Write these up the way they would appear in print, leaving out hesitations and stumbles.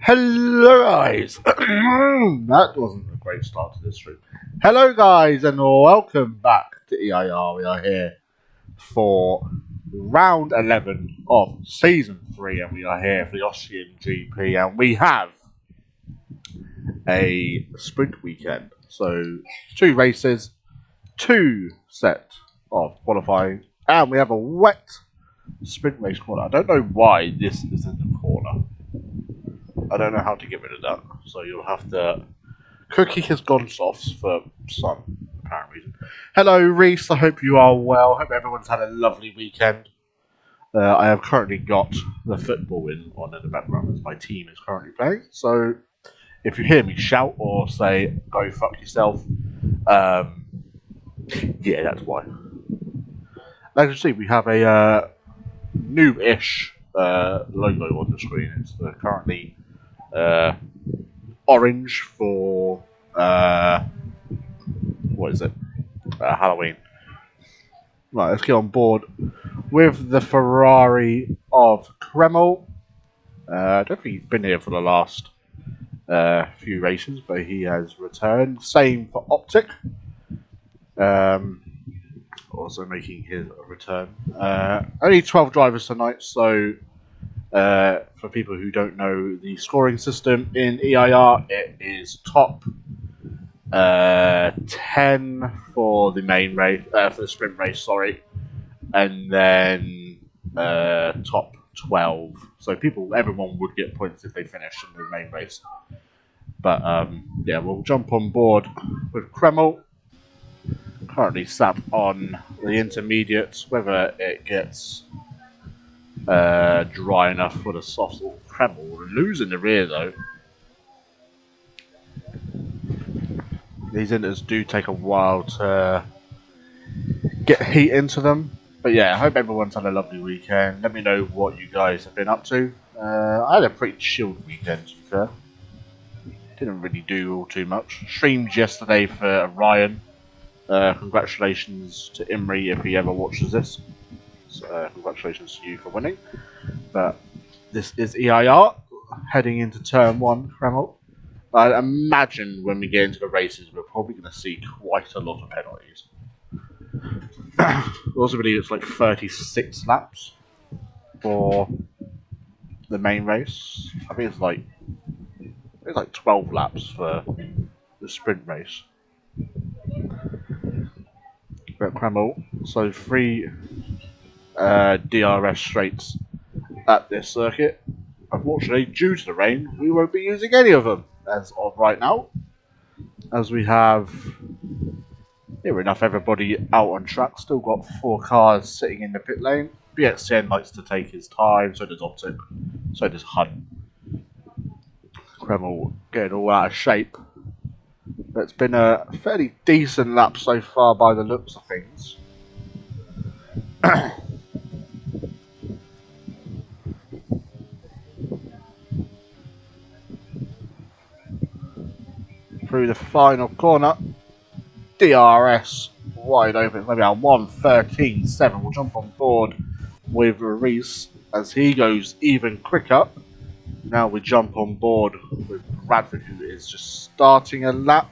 Hello guys! That wasn't a great start to this stream. Hello guys and welcome back to EIR. We are here for round 11 of season 3 and we are here for the Austrian GP and we have a sprint weekend. So 2 races, 2 set of qualifying and we have a wet sprint race corner. I don't know why this isn't a corner. I don't know how to get rid of that, so you'll have to. Cookie has gone soft for some apparent reason. Hello, Reese. I hope you are well. Hope everyone's had a lovely weekend. I have currently got the football on in the background as my team is currently playing. So if you hear me shout or say "Go fuck yourself," yeah, that's why. As you see, we have a new-ish logo on the screen. It's currently orange for what is it? Halloween. Right, let's get on board with the Ferrari of Kreml. I don't think he's been here for the last few races, but he has returned. Same for Optic. Also making his return. Only 12 drivers tonight, so for people who don't know the scoring system in EIR, it is top 10 for the main race, for the sprint race, sorry, and then top 12. So everyone would get points if they finish in the main race. But yeah, we'll jump on board with Kreml. Currently sat on the intermediates. Whether it gets dry enough for the soft Kreml. We're losing the rear though. These inters do take a while to get heat into them. But yeah, I hope everyone's had a lovely weekend. Let me know what you guys have been up to. I had a pretty chilled weekend, to be fair. Didn't really do all too much. Streamed yesterday for Ryan. Congratulations to Imri if he ever watches this. So, congratulations to you for winning. But this is EIR, heading into turn 1, Kreml. I imagine when we get into the races, we're probably going to see quite a lot of penalties. I also believe it's like 36 laps for the main race. I think it's like 12 laps for the sprint race. But Kreml, so 3 DRS straights at this circuit. Unfortunately, due to the rain, we won't be using any of them as of right now, as we have near enough everybody out on track. Still got 4 cars sitting in the pit lane. BXN likes to take his time, so does Optic, so does Hunt. Kreml getting all out of shape. But it's been a fairly decent lap so far by the looks of things. Through the final corner, DRS wide open. It's maybe a 1:13.7. We'll jump on board with Reese as he goes even quicker. Now we jump on board with Bradford, who is just starting a lap.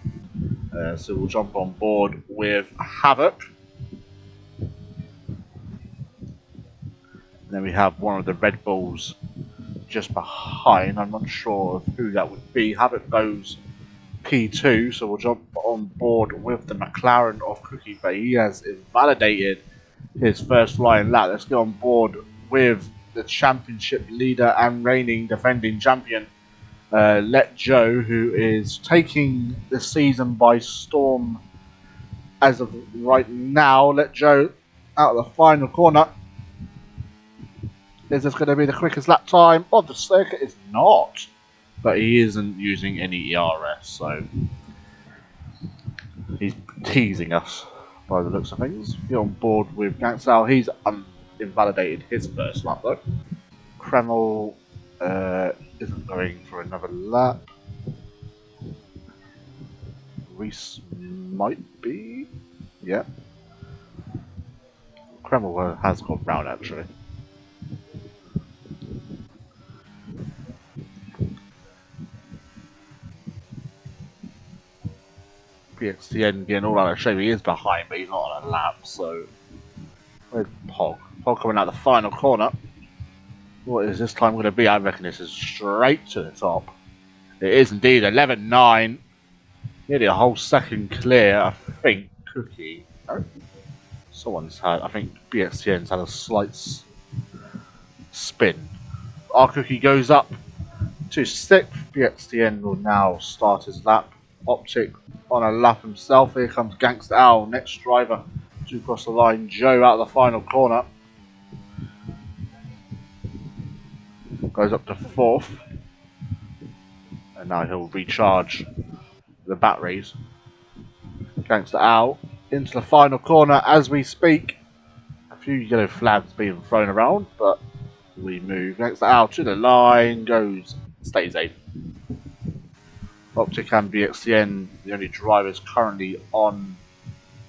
So we'll jump on board with Havoc. And then we have one of the Red Bulls just behind. I'm not sure of who that would be. Havoc goes P2, so we'll jump on board with the McLaren of Cookie, but he has invalidated his first flying lap. Let's get on board with the championship leader and reigning defending champion, Let Joe, who is taking the season by storm as of right now. Let Joe out of the final corner. Is this going to be the quickest lap time of the circuit? It's not. But he isn't using any ERS, so he's teasing us by the looks of things. Get on board with Gangsal. He's invalidated his first lap though. Kreml isn't going for another lap. Reese might be. Yeah. Kreml has gone round actually. BXTN getting all out of shape. He is behind, but he's not on a lap, so... Where's Pog? Pog coming out the final corner. What is this time going to be? I reckon this is straight to the top. It is indeed 11.9. Nearly a whole second clear, I think. Cookie. No? Someone's had... I think BXTN's had a slight spin. Our Cookie goes up to 6th. BXTN will now start his lap. Optic on a lap himself. Here comes Gangster Owl, next driver to cross the line. Joe out of the final corner. Goes up to 4th. And now he'll recharge the batteries. Gangster Owl into the final corner as we speak. A few yellow flags being thrown around, but we move. Gangster Owl to the line, stays 8th. Optic and BXTN, the only drivers currently on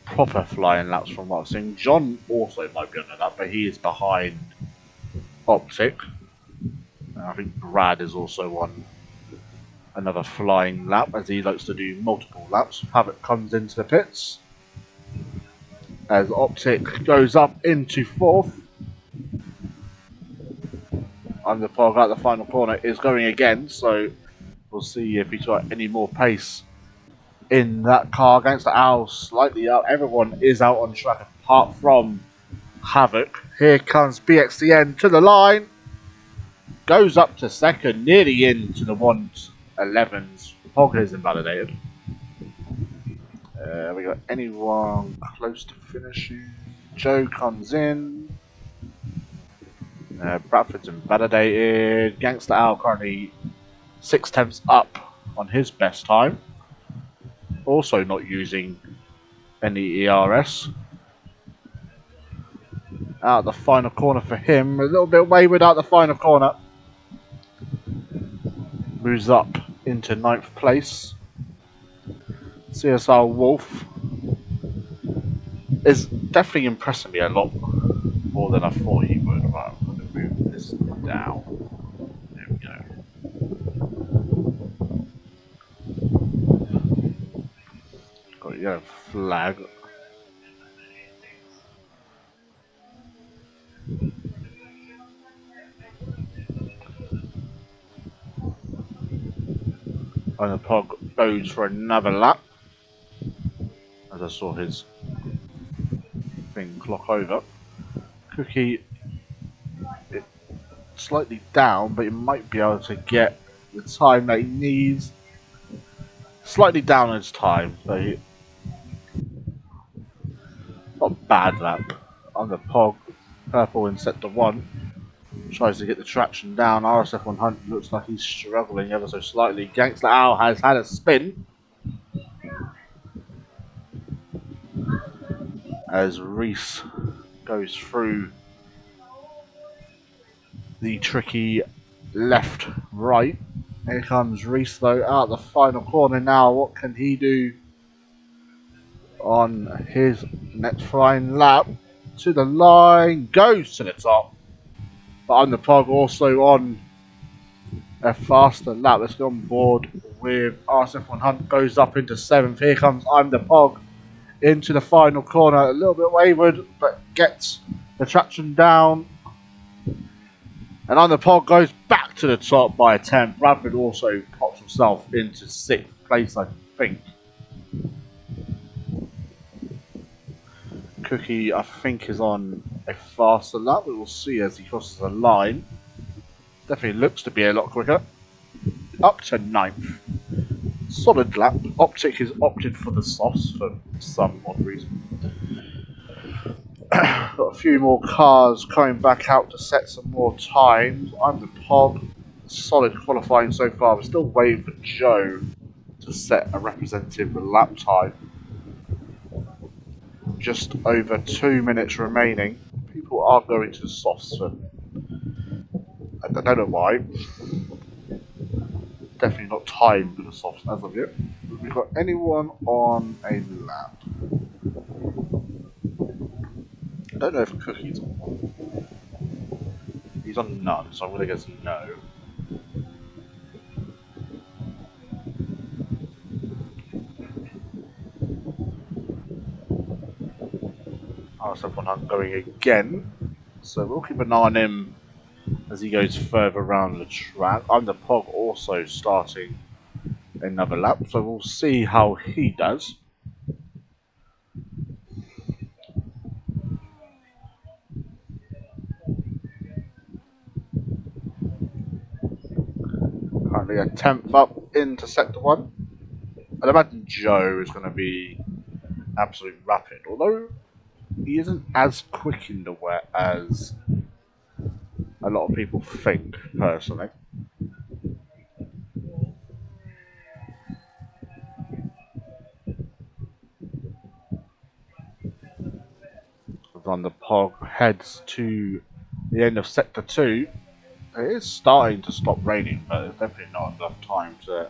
proper flying laps from what I've seen. John also might be on that, but he is behind Optic. And I think Brad is also on another flying lap, as he likes to do multiple laps. Havoc comes into the pits as Optic goes up into 4th. Underpog out the final corner is going again, so we'll see if he's got any more pace in that car. Against the Owl, slightly out. Everyone is out on track apart from Havoc. Here comes BXTN to the line. Goes up to 2nd, nearly into the 111s. Pog is invalidated. We got anyone close to finishing? Joe comes in. Bradford's invalidated. Gangster Owl currently 6/10 up on his best time. Also not using any ERS. Out the final corner for him. A little bit wayward out the final corner. Moves up into 9th place. CSR Wolf is definitely impressing me a lot more than I thought he would. Right, I'm going to move this down. There we go. Got a yellow flag. And the Pog goes for another lap. As I saw his thing clock over. Cookie slightly down, but he might be able to get the time that he needs. Slightly down on his time, so not a bad lap. On the Pog, purple in sector 1. Tries to get the traction down. RSF 100 looks like he's struggling ever so slightly. Gangster Owl has had a spin. As Reese goes through the tricky left-right. Here comes Reese though out the final corner now. What can he do on his next flying lap? To the line, goes to the top. But I'm the Pog also on a faster lap. Let's go on board with RSF 100. Goes up into 7th. Here comes I'm the Pog into the final corner. A little bit wayward, but gets the traction down. And I'm the Pog goes back to the top by a 10th. Bradford also pops himself into 6th place, I think. Cookie, I think, is on a faster lap. We will see as he crosses the line. Definitely looks to be a lot quicker. Up to 9th. Solid lap. Optic has opted for the softs for some odd reason. Got a few more cars coming back out to set some more times. I'm the Pog. Solid qualifying so far. We're still waiting for Joe to set a representative lap time. Just over 2 minutes remaining. People are going to the softs. So I don't know why. Definitely not timed for the softs as of yet. We've got anyone on a lap. I don't know if Cookie's on one. He's on none, so I'm going to guess no. RSF1 Hunt going again. So we'll keep an eye on him as he goes further around the track. Underpog also starting another lap, so we'll see how he does. Currently a 10th up into Sector 1. I'd imagine Joe is going to be absolute rapid, although he isn't as quick in the wet as a lot of people think, personally. Van der Pog heads to the end of Sector 2. It is starting to stop raining, but there's definitely not enough time to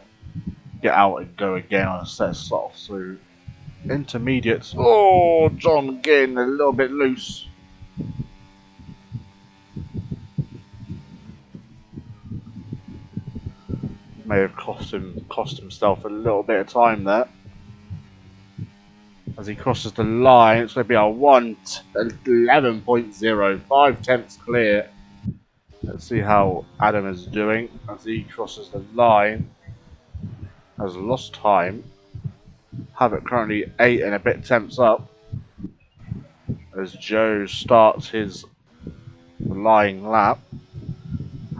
get out and go again on a set off. So intermediates. Oh, John getting a little bit loose. May have cost himself a little bit of time there. As he crosses the line, it's going to be a 1:11.0, 5 tenths clear. Let's see how Adam is doing as he crosses the line. Has lost time. Havoc currently 8 and a bit tenths up. As Joe starts his flying lap.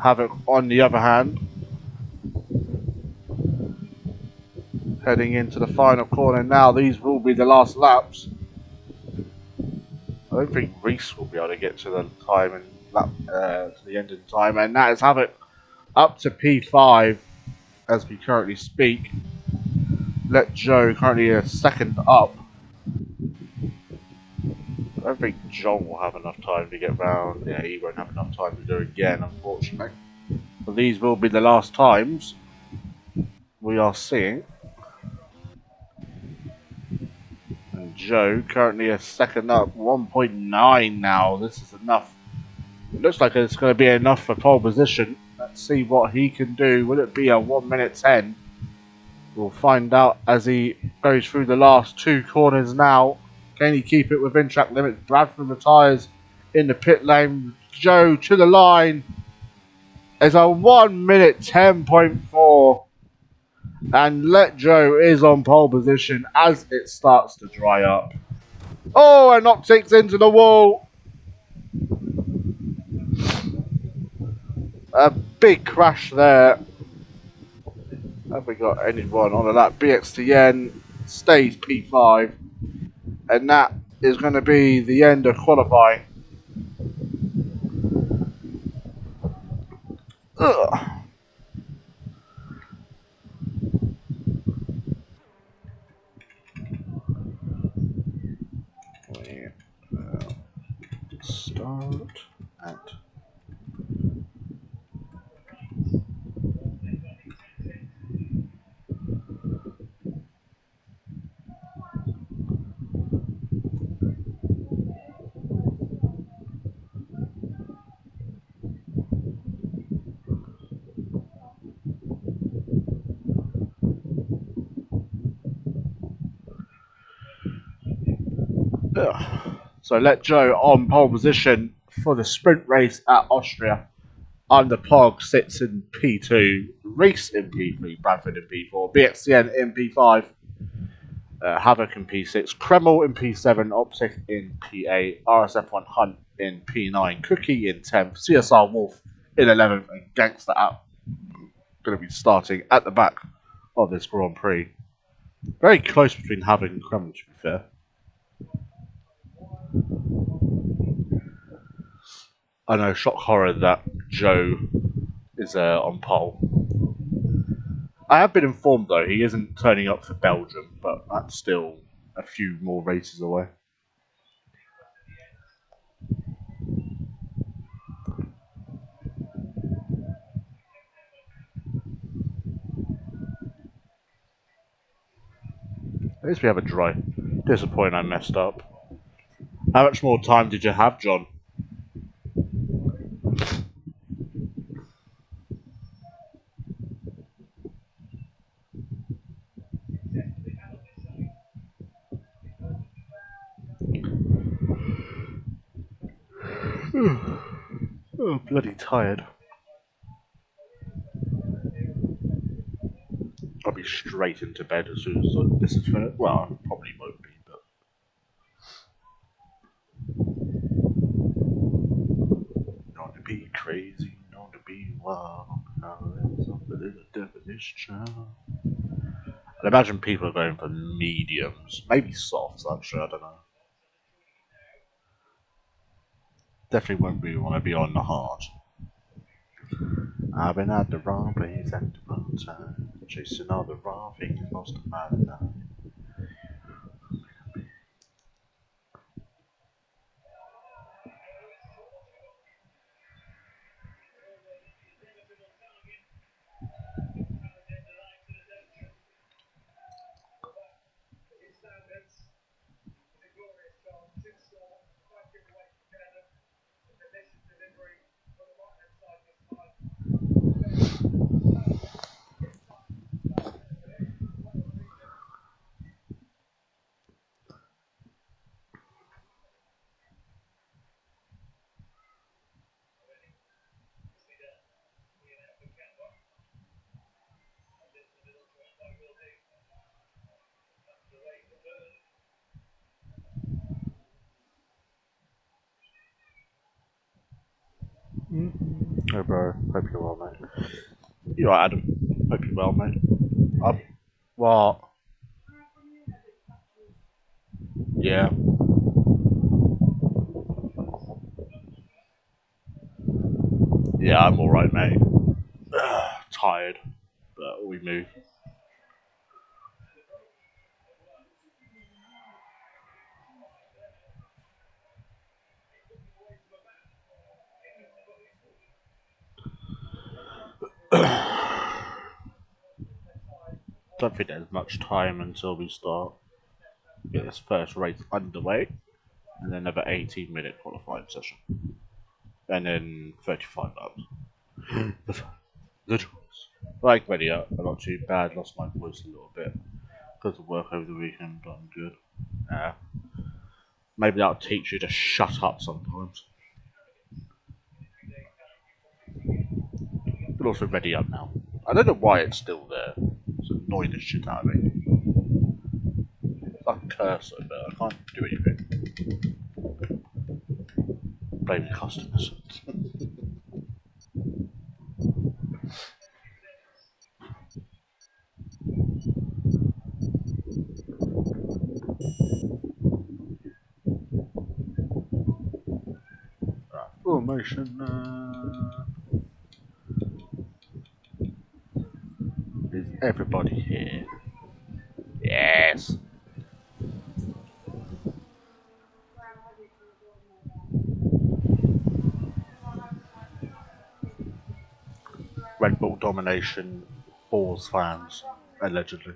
Havoc, on the other hand, heading into the final corner now. These will be the last laps. I don't think Reese will be able to get to the time and lap to the end of the time, and that is Havoc up to P5 as we currently speak. Let Joe currently a second up. I don't think John will have enough time to get round. Yeah, he won't have enough time to do it again, unfortunately. But these will be the last times we are seeing. And Joe currently a second up, 1.9 now. This is enough. It looks like it's going to be enough for pole position. Let's see what he can do. Will it be a 1:10? We'll find out as he goes through the last 2 corners now. Can he keep it within track limits? Bradford retires in the pit lane. Joe to the line. It's a 1:10.4. And Let Joe is on pole position as it starts to dry up. Oh, and optics into the wall. A big crash there. Have we got anyone on the lap? BXTN stays P5. And that is going to be the end of qualifying. Ugh. Start at So Let Joe on pole position for the sprint race at Austria. Under Pog sits in P2, Reese in P3, Bradford in P4, BXCN in P5, Havoc in P6, Kreml in P7, Optic in P8, RSF1 Hunt in P9, Cookie in 10th, CSR Wolf in 11th, and Gangster App going to be starting at the back of this Grand Prix. Very close between Havoc and Kreml, to be fair. I know, shock horror that Joe is on pole. I have been informed though he isn't turning up for Belgium, but that's still a few more races away. At least we have a dry. Disappointing I messed up. How much more time did you have, John? Oh, bloody tired. I'll be straight into bed as soon as this is finished. Well, I probably won't be, but not to be crazy, not to be wild. Now there's something in the definition. I'd imagine people are going for mediums, maybe softs. Actually, I don't know. Definitely won't be want to be on the hard. I've been at the wrong place at the wrong time, chasing all the wrong things most of my life. Hey bro, hope you're well, mate. You alright, Adam? Hope you're well, mate. What? Yeah. Yeah, I'm alright, mate. Tired, but we move. Don't think there's much time until we start. Get this first race underway, and then another 18-minute qualifying session. And then 35 laps. Good. Like ready up, I'm not too bad, lost my voice a little bit because of work over the weekend, but I'm good. Maybe that'll teach you to shut up sometimes. But also ready up now. I don't know why it's still there. It's annoying the shit out of me. It's like a cursor, but I can't do anything. Blame the customers. Right, formation. Is everybody here? Yes. Red Bull domination, Bulls fans, allegedly.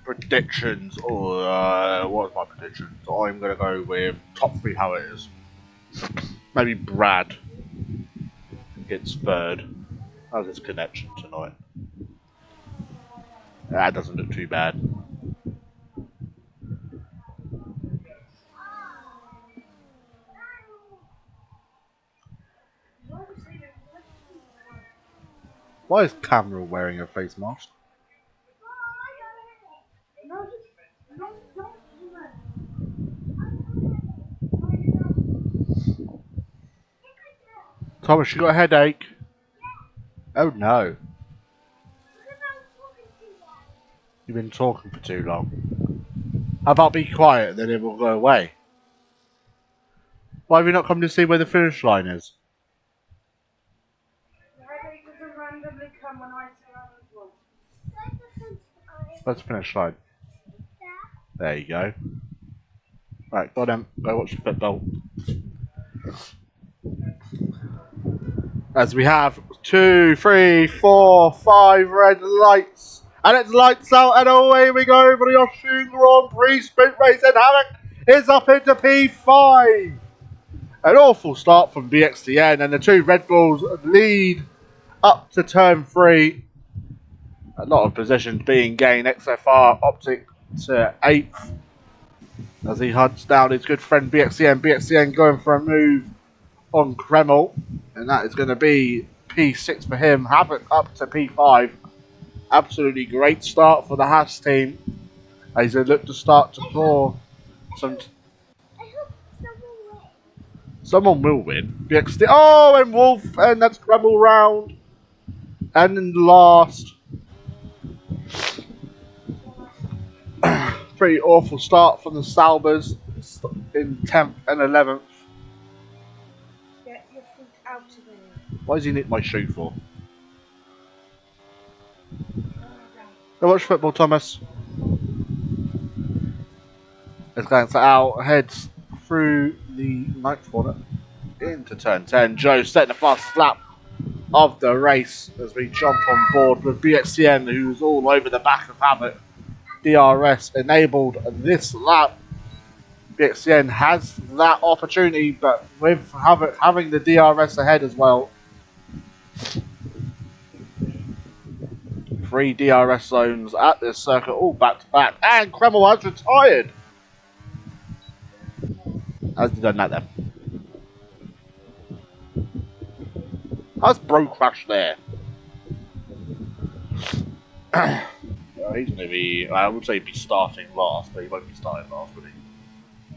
Predictions, or what's my predictions? I'm gonna go with top three how it is. Maybe Brad gets third. How's his connection tonight? That doesn't look too bad. Why is Camera wearing a face mask? Thomas, you got a headache? Oh no. You've been talking for too long. How about be quiet and then it will go away? Why have you not come to see where the finish line is? The headache doesn't randomly come when I say I'm as well. Where's the finish line? There you go. Right, go on then. Go watch the football. As we have 2, 3, 4, 5 red lights. And it's lights out and away we go for the Austrian Grand Prix sprint race, and Havoc is up into P5. An awful start from BXTN, and the two Red Bulls lead up to turn 3. A lot of positions being gained. XFR Optic to 8th as he hunts down his good friend BXTN. BXTN going for a move on Kreml, and that is going to be P6 for him. Havoc up to P5. Absolutely great start for the Haas team as they look to start to claw some. Someone will win. BXT. Oh, and Wolf, and that's Kreml round. And in last. Pretty awful start from the Saubers in 10th and 11th. Get your foot out of there. Why does he nick my shoe for? Go watch football, Thomas. As Glancer out heads through the 9th corner into turn 10. Joe setting the fastest lap of the race as we jump on board with BXTN, who's all over the back of Havoc. DRS enabled this lap. BXTN has that opportunity, but with Havoc having the DRS ahead as well. 3 DRS zones at this circuit, all back to back, and Kreml has retired. How's he done that then? How's Bro crashed there? He's going to be, I would say, be starting last, but he won't be starting last, will he?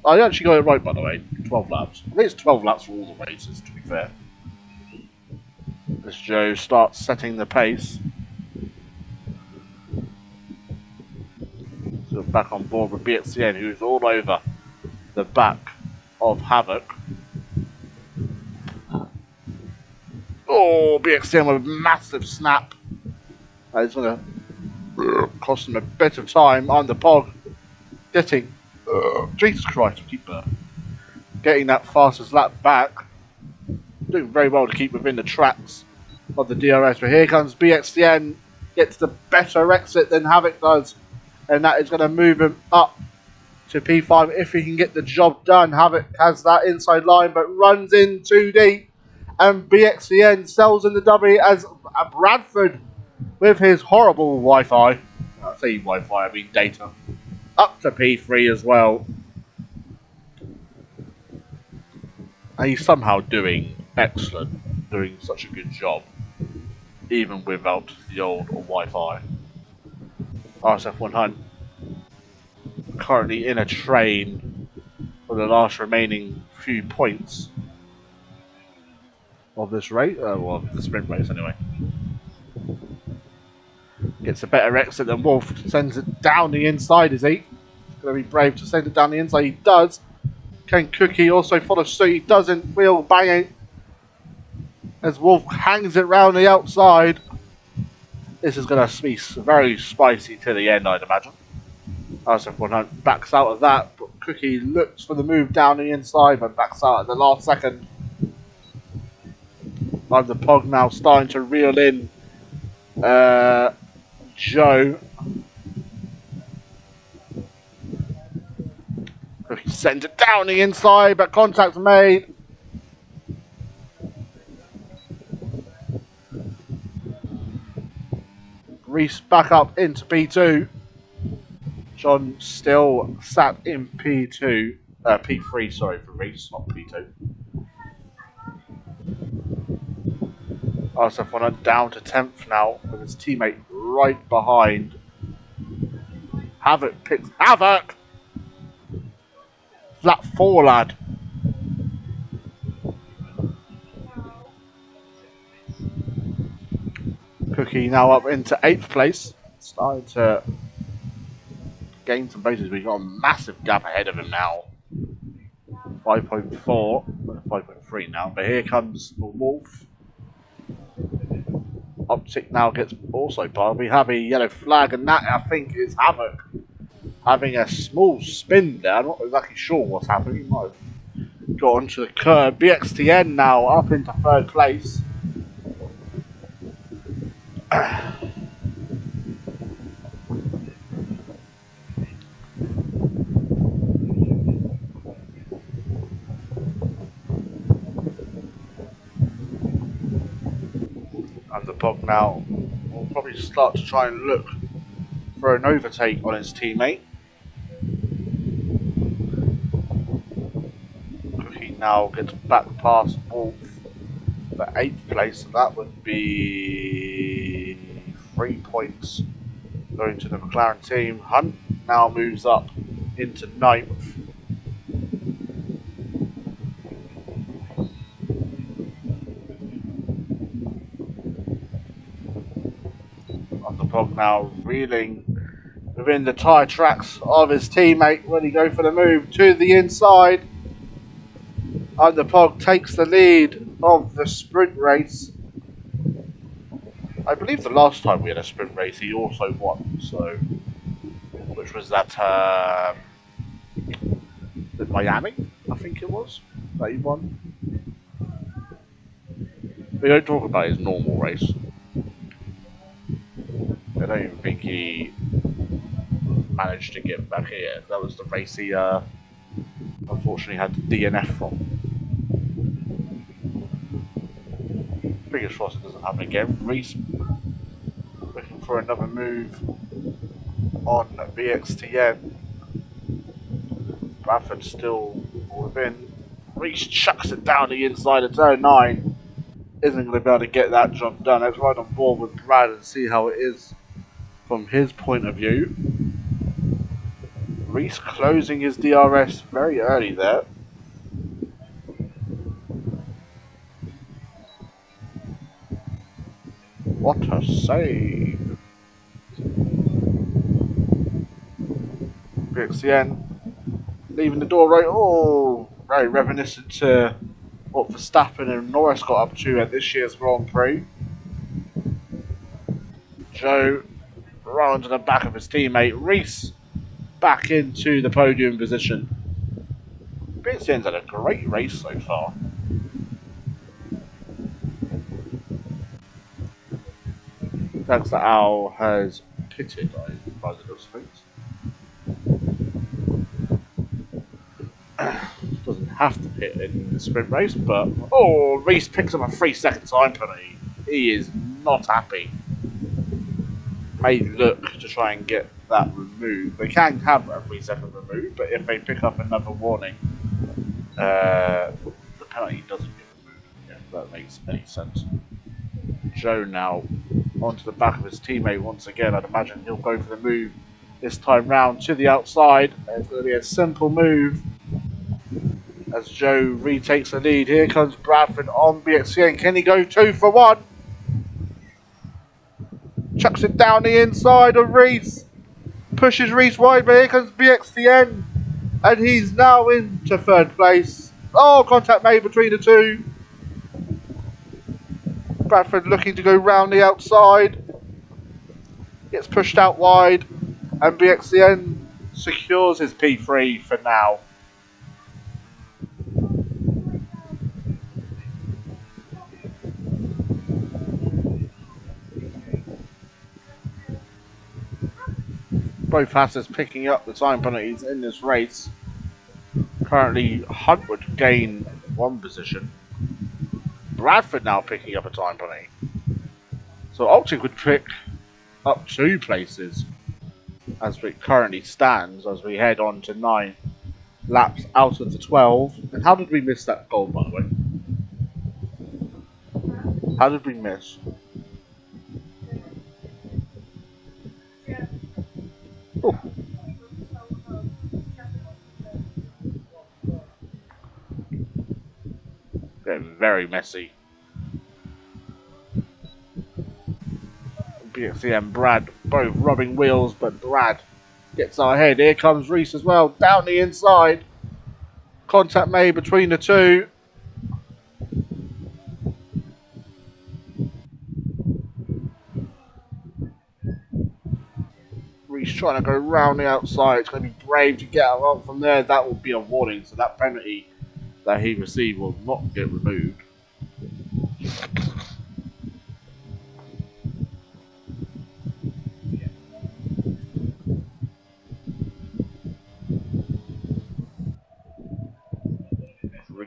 I actually got it right, by the way. 12 laps. I think it's 12 laps for all the races, to be fair. As Joe starts setting the pace. So back on board with BXTN, who's all over the back of Havoc. Oh, BXTN with a massive snap. That is going to cost him a bit of time on the pog. Getting, Jesus Christ, I keep getting that fastest lap back. Doing very well to keep within the tracks of the DRS. But here comes BXTN, gets the better exit than Havoc does. And that is going to move him up to P5 if he can get the job done. Havoc has that inside line but runs in too deep. And BXTN sells in the W as Bradford with his horrible Wi-Fi. I say Wi-Fi, I mean data. Up to P3 as well. And he's somehow doing excellent. Doing such a good job. Even without the old Wi-Fi. RSF1 Hunt. Currently in a train for the last remaining few points of this race. Well, the sprint race anyway. Gets a better exit than Wolf. Sends it down the inside, is he? Going to be brave to send it down the inside. He does. Can Cookie also follow suit? He doesn't. Wheel banging. As Wolf hangs it round the outside. This is going to be very spicy to the end, I'd imagine. RSF100 backs out of that. But Cookie looks for the move down the inside, but backs out at the last second. And the Pog now starting to reel in Joe. He sends it down the inside, but contact's made. Reese back up into P2. John still sat in P2. P3, sorry, for Reese, not P2. RSF1 down to 10th now, with his teammate right behind. Havoc picks Havoc! Flat 4, lad. Cookie now up into 8th place. Starting to gain some bases. We've got a massive gap ahead of him now. 5.4, 5.3 now. But here comes the Wolf. Optic now gets also part. We have a yellow flag, and that I think is Havoc having a small spin there. I'm not exactly sure what's happening. He might have got onto the curb. BXTN now up into third place. And the Bog now will probably start to try and look for an overtake on his teammate. Cookie now gets back past Wolf for 8th place, so that would be 3 points going to the McLaren team. Hunt now moves up into 9th. And the Bog now reeling within the tyre tracks of his teammate, ready to go for the move to the inside. And the Pog takes the lead of the sprint race. I believe the last time we had a sprint race he also won, so which was that Miami, I think it was, that he won. We don't talk about his normal race. I don't even think he managed to get back here. That was the race he unfortunately had to DNF from. Fingers crossed it doesn't happen again. Reese looking for another move on BXTN. Bradford still within. Reese chucks it down the inside of turn 9. Isn't going to be able to get that job done. Let's ride on board with Brad and see how it is from his point of view. Reese closing his DRS very early there. What a save. BXCN leaving the door right. Oh, very reminiscent to what Verstappen and Norris got up to at this year's Grand Prix. Joe right onto the back of his teammate. Reese back into the podium position. BXCN's had a great race so far. Thanks that Al has pitted by the looks of things. Doesn't have to pit in the sprint race, but oh, Reese picks up a 3-second time penalty. He is not happy. May look to try and get that removed. They can have a 3-second remove, but if they pick up another warning, the penalty doesn't get removed. If that makes any sense. Joe now onto the back of his teammate once again. I'd imagine he'll go for the move this time round to the outside. It's going to be a simple move as Joe retakes the lead. Here comes Bradford on BXCN. Can he go 2 for 1? Chucks it down the inside of Reese. Pushes Reese wide, but here comes BXCN. And he's now into 3rd place. Oh, contact made between the two. Bradford looking to go round the outside. Gets pushed out wide. And BXCN secures his P3 for now. Both fastest picking up the time penalties in this race. Currently, Hunt would gain 1 position. Bradford now picking up a time penalty. So Altic would pick up 2 places as it currently stands as we head on to 9 laps out of the 12. And how did we miss that goal, by the way? How did we miss? Oh. Getting very messy. BXC and Brad both rubbing wheels, but Brad gets our head. Here comes Reese as well, down the inside. Contact made between the two. Reese trying to go round the outside. It's going to be brave to get out from there. That will be a warning, so that penalty that he received will not get removed.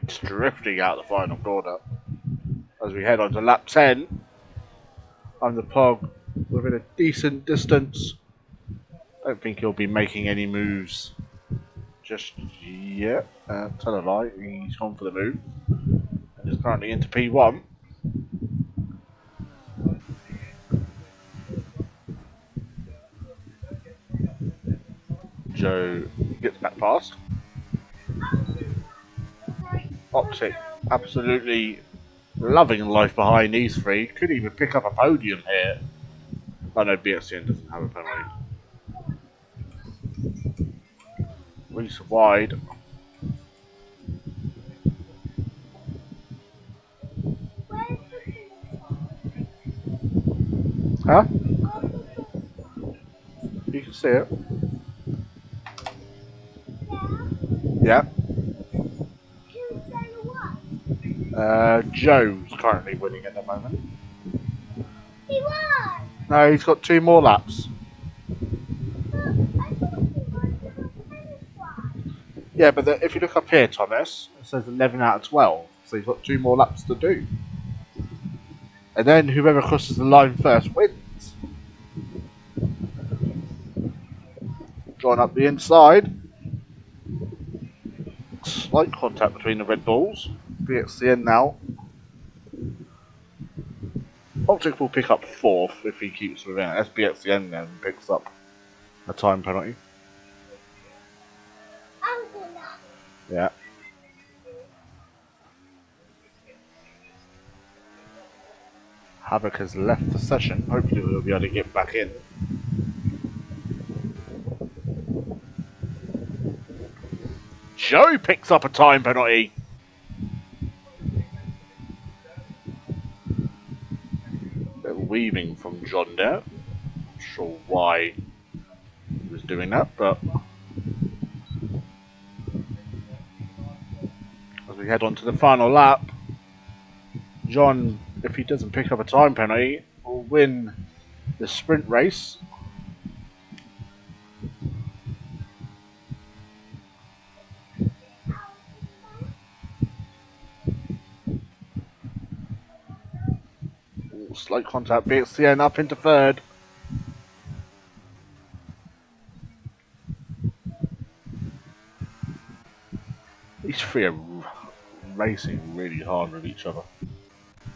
It's drifting out the final corner as we head on to lap 10. I'm the Pog within a decent distance. Don't think he'll be making any moves just yet. Tell a lie, he's gone for the move. And is currently into P1. Joe gets back past. Optic absolutely loving life behind these three. Could even pick up a podium here. Oh no, BXN doesn't have a penalty. Reese wide. Huh? You can see it. Yeah. Joe's currently winning at the moment. He won! No, he's got 2 more laps. Yeah, but if you look up here, Thomas, it says 11 out of 12. So he's got 2 more laps to do. And then whoever crosses the line first wins. Drawing up the inside. Slight contact between the Red Bulls. BXCN now. Optic will pick up 4th if he keeps within it. SBXCN then picks up a time penalty. Yeah. Havoc has left the session. Hopefully we'll be able to get back in. Joe picks up a time penalty. Bit of weaving from John there. Not sure why he was doing that, but as we head on to the final lap, John, if he doesn't pick up a time penalty, will win the sprint race. Slight contact, BXCN up into 3rd. These three are racing really hard with each other.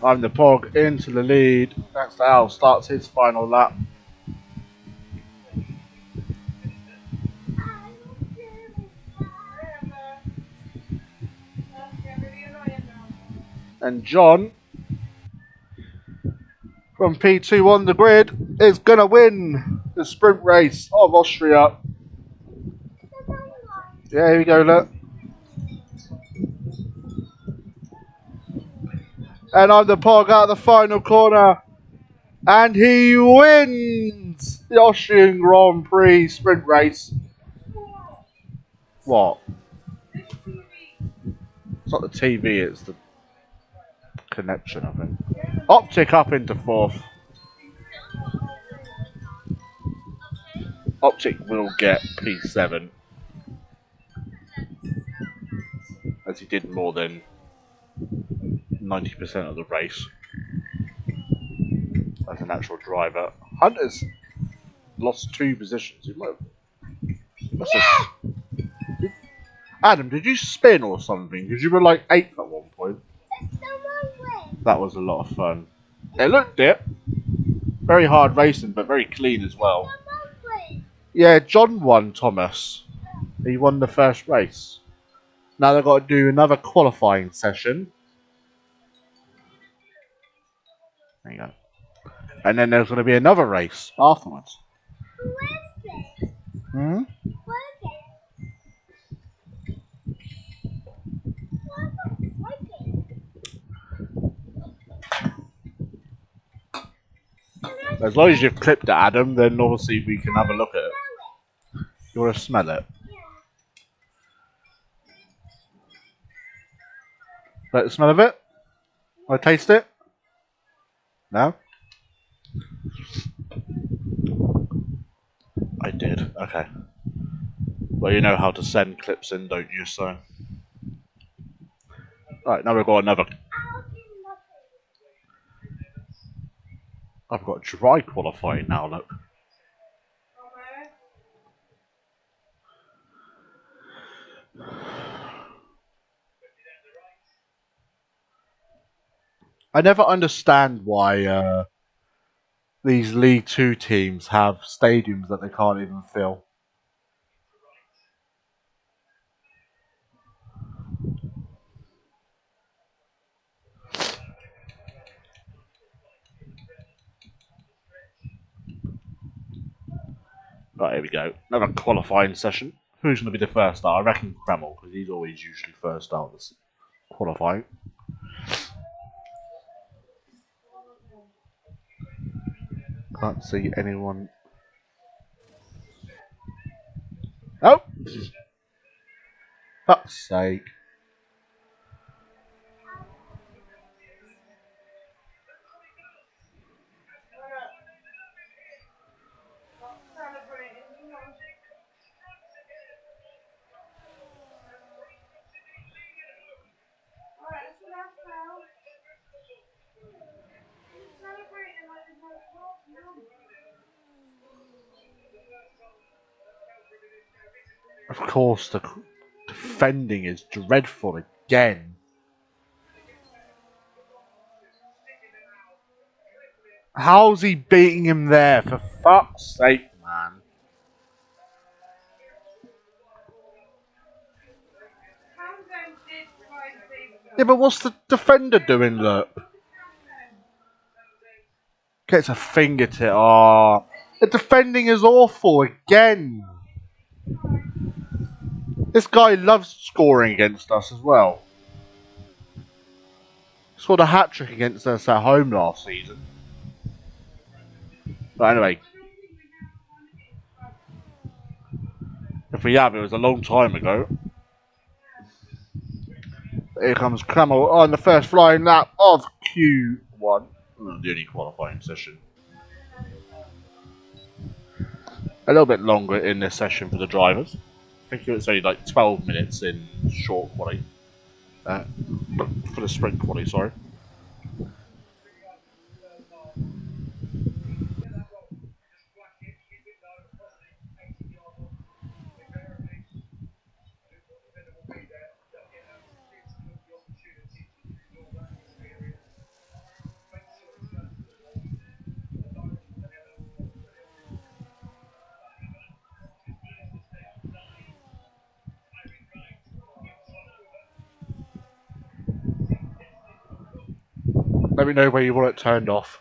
I'm the Pog into the lead. That's Al starts his final lap. And John from P2 on the grid is going to win the sprint race of Austria. Yeah, here we go, look. And I'm the Pog out of the final corner. And he wins the Austrian Grand Prix sprint race. What? It's not the TV, it's the connection, I think. Optic up into 4th. Optic will get P7. As he did more than 90% of the race as an actual driver. Hunter's lost 2 positions. He must have... Adam, did you spin or something? Because you were like 8th at one point. That was a lot of fun. It looked it. Very hard racing, but very clean as well. Yeah, John won, Thomas. He won the first race. Now they've got to do another qualifying session. There you go. And then there's going to be another race afterwards. Hmm? As long as you've clipped it, Adam, then obviously we can have a look at it. You want to smell it? Like the smell of it? I taste it? No? I did. Okay. Well, you know how to send clips in, don't you? So. Right, now we've got another. I've got dry qualifying now, look. I never understand why these League 2 teams have stadiums that they can't even fill. Right, here we go. Another qualifying session. Who's going to be the first out? I reckon Kreml, because he's always usually first out this qualifying. Can't see anyone. Oh! Fuck's sake. Of course, the defending is dreadful again. How's he beating him there? For fuck's sake, man. Yeah, but what's the defender doing, look? Gets a fingertip. Oh, the defending is awful again. This guy loves scoring against us as well. Scored a hat-trick against us at home last season. But anyway. If we have, it was a long time ago. Here comes Kreml on the first flying lap of Q1. The only qualifying session. A little bit longer in this session for the drivers. I think it's only like 12 minutes in short quality. For the sprint quality, sorry. Let me know where you want it turned off.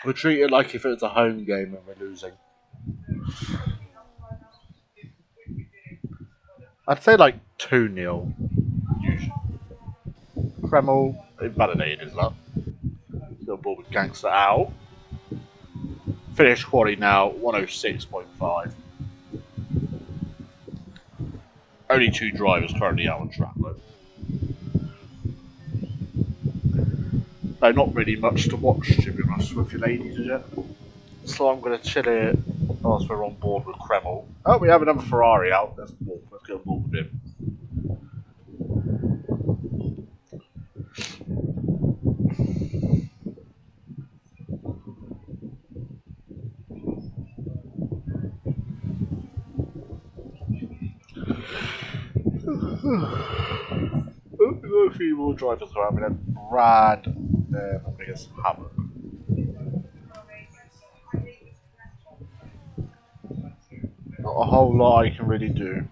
We'll treat it like if it was a home game and we're losing. I'd say like 2-0. Usually. Kreml invalidated his luck. Little ball with Gangster out. Finish quality now, 106.5. Only 2 drivers currently out on track though. No, not really much to watch, to be honest with you, ladies and gentlemen. So I'm going to chill here whilst we're on board with Kreml. Oh, we have another Ferrari out. Let's go on board with him. We've got a few more drivers around. We're going to Brad there, my biggest havoc. Not a whole lot I can really do.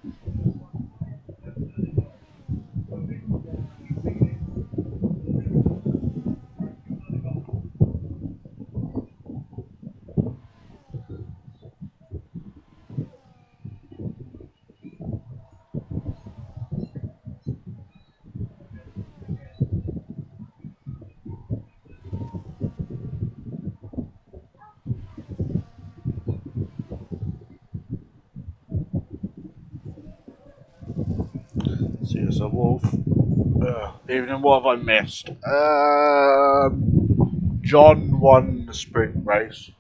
See, it's a wolf. Evening, what have I missed? John won the sprint race.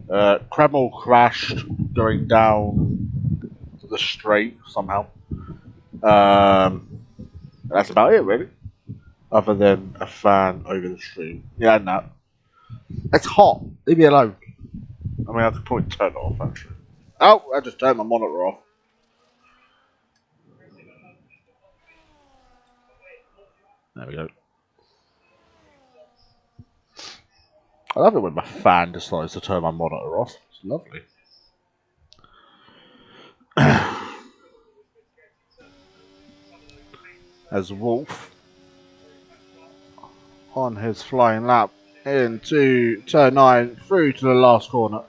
Kreml crashed going down the straight somehow. That's about it, really. Other than a fan over the stream. Yeah, no. It's hot. Leave me alone. I mean, I could probably turn it off, actually. Oh, I just turned my monitor off. There we go. I love it when my fan decides to turn my monitor off. It's lovely. As Wolf on his flying lap into turn 9 through to the last corner.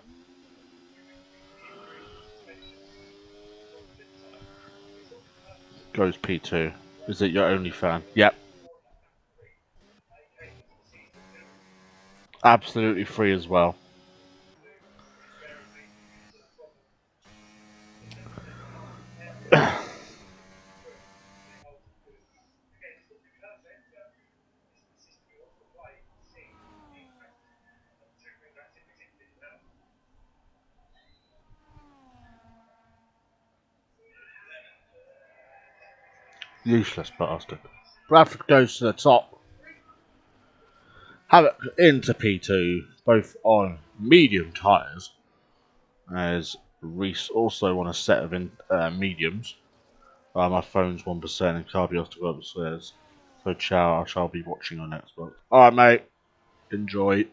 Goes P2. Is it your only fan? Yep. Absolutely free as well. Useless bastard. Bradford goes to the top. Havoc into P2, both on medium tyres. As Reese also on a set of mediums. My phone's 1% and Carby has to go upstairs. So ciao, I shall be watching on Xbox. Alright mate, enjoy.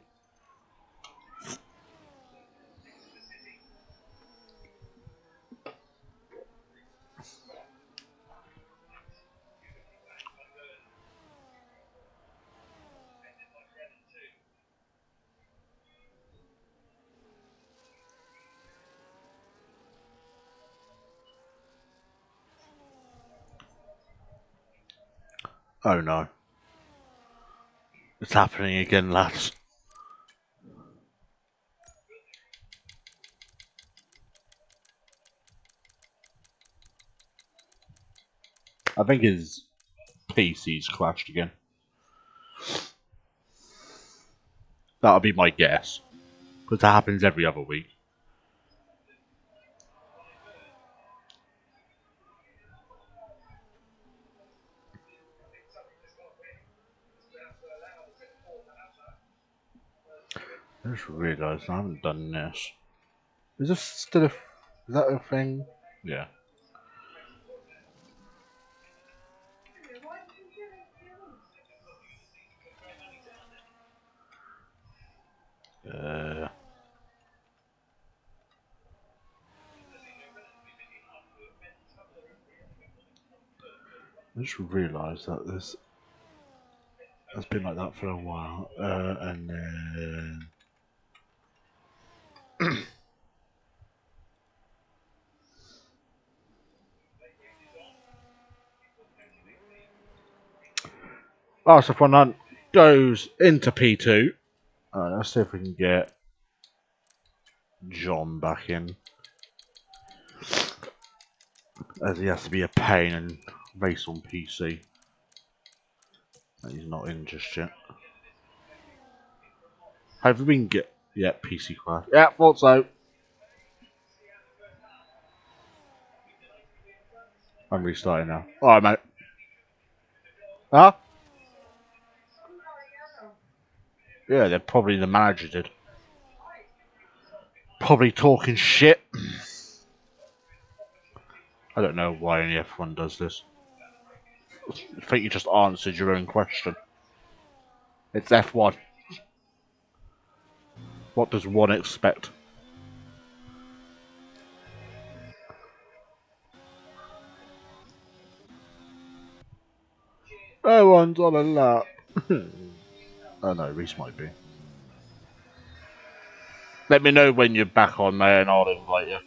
Oh no. It's happening again, lads. I think his PC's crashed again. That'll be my guess. Because that happens every other week. I just realised I haven't done this. Is this still is that a thing? Yeah. I just realised that this has been like that for a while. And then... Arthur von Hunt goes into P2. Let's see if we can get John back in. As he has to be a pain and race on PC. He's not in just yet. Hopefully we can get... Yeah, PC crash. Yeah, thought so. I'm restarting now. Alright, mate. Huh? Yeah, they're probably the manager did. Probably talking shit. I don't know why any F1 does this. I think you just answered your own question. It's F1. What does one expect? No one's on a lap. Oh no, Reese might be. Let me know when you're back on, mate, and I'll invite you.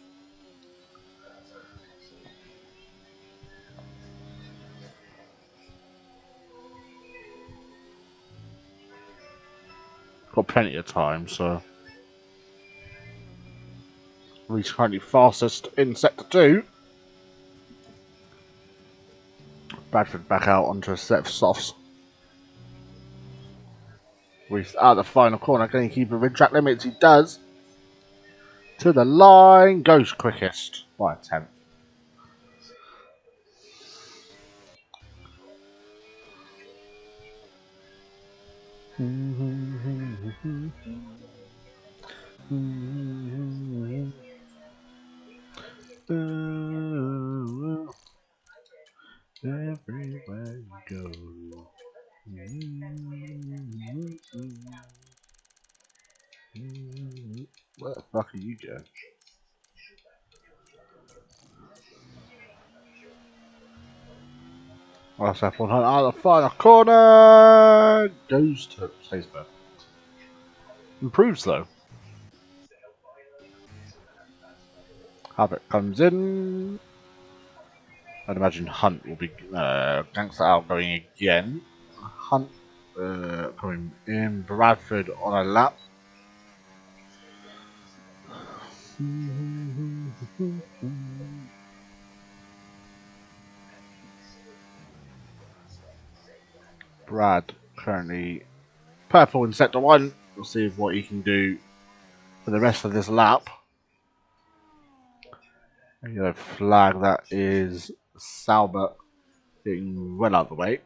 Got plenty of time, so... Reese currently fastest in sector 2. Bradford back out onto a set of softs. Reese out the final corner. Can he keep it within track limits? He does. To the line. Goes quickest by a tenth. Everywhere you go. Where the fuck are you going? Last lap 100 out of the final corner. Goes to stays there. Improves though. Habit comes in. I'd imagine Hunt will be gangster out going again. Hunt coming in. Bradford on a lap. Brad currently purple in sector 1. We'll see what he can do for the rest of this lap. Yellow flag, that is Salbert getting well out of the way.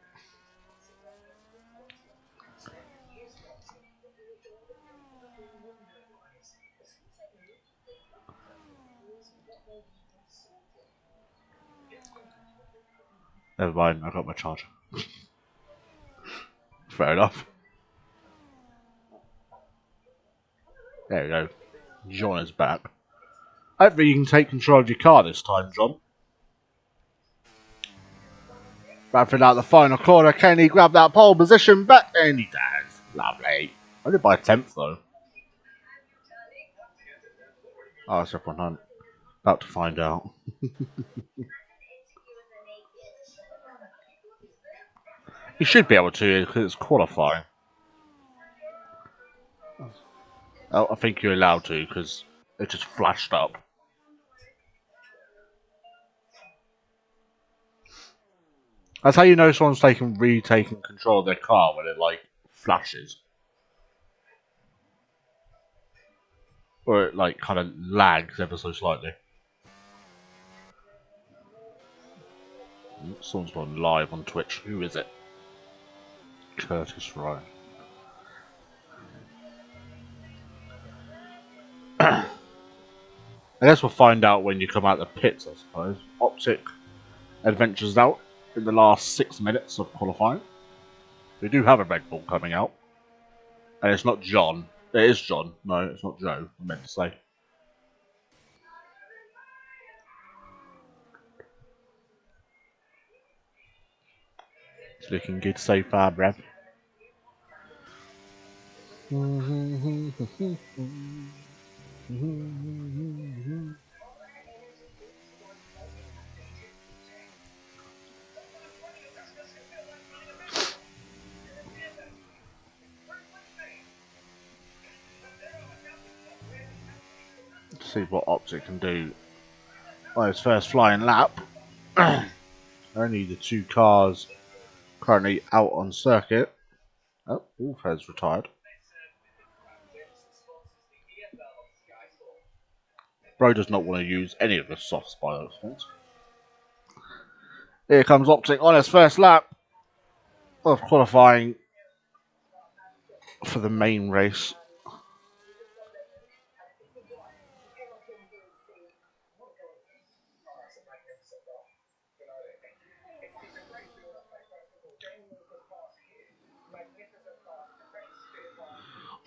Never mind, I got my charger. Fair enough. There we go. John is back. Hopefully you can take control of your car this time, John. Bradford out the final corner. Can he grab that pole position back? And he does. Lovely. Only by a tenth though. Oh, it's up on Hunt. About to find out. He should be able to because it's qualifying. Oh, I think you're allowed to because it just flashed up. That's how you know someone's retaking control of their car when it like flashes. Or it like kind of lags ever so slightly. Someone's gone live on Twitch. Who is it? Curtis Ryan. I guess we'll find out when you come out the pits, I suppose. Optic adventures out in the last 6 minutes of qualifying. We do have a Red Bull coming out. And it's not John. It is John. No, it's not Joe, I meant to say. It's looking good so far, bruv. See what Optic can do on his first flying lap. Only the two cars currently out on circuit. Oh, Wolfhead's retired. Bro does not want to use any of the softs by those things. Here comes Optic on his first lap of qualifying for the main race.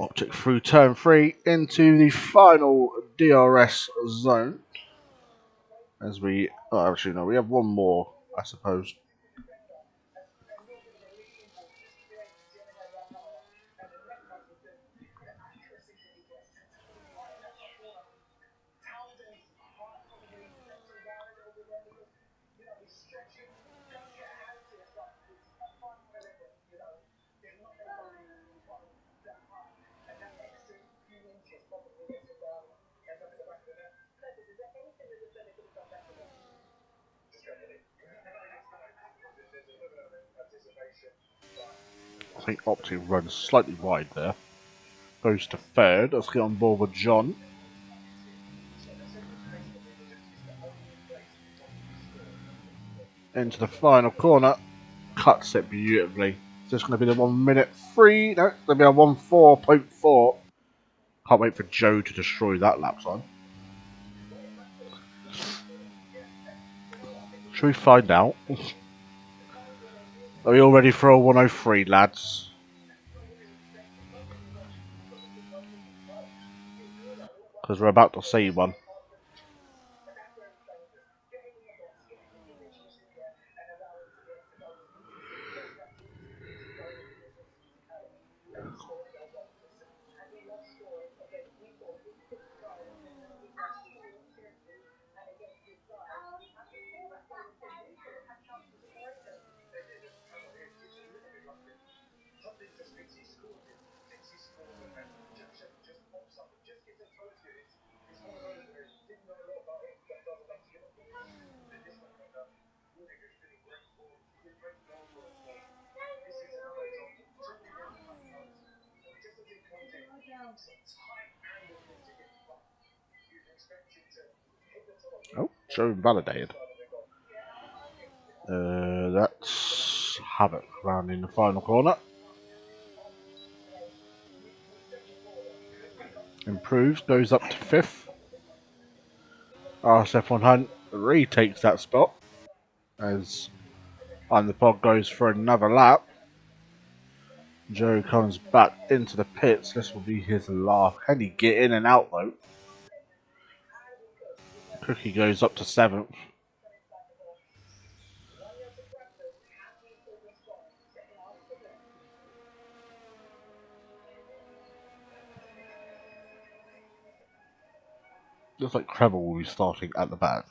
Optic through turn 3 into the final DRS zone. As we, oh, actually no, we have one more, I suppose. I think Opti runs slightly wide there. Goes to third. Let's get on board with John. Into the final corner. Cuts it beautifully. Is this going to be the 1 minute 3? No, it's going to be a 1:04.4. Can't wait for Joe to destroy that lap time. Should we find out? Are we all ready for a 1:03, lads? Because we're about to see one. Oh, Joe invalidated. That's Havoc round in the final corner. Improves, goes up to 5th. RSF1 Hunt retakes that spot as On the Pod goes for another lap. Joe comes back into the pits. This will be his last. Can he get in and out though? Cookie goes up to 7th. Looks like Treble will be starting at the back.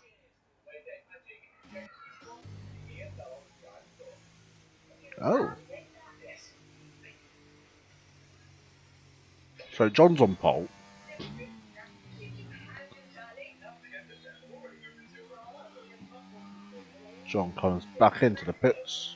Oh. So John's on pole. John comes back into the pits.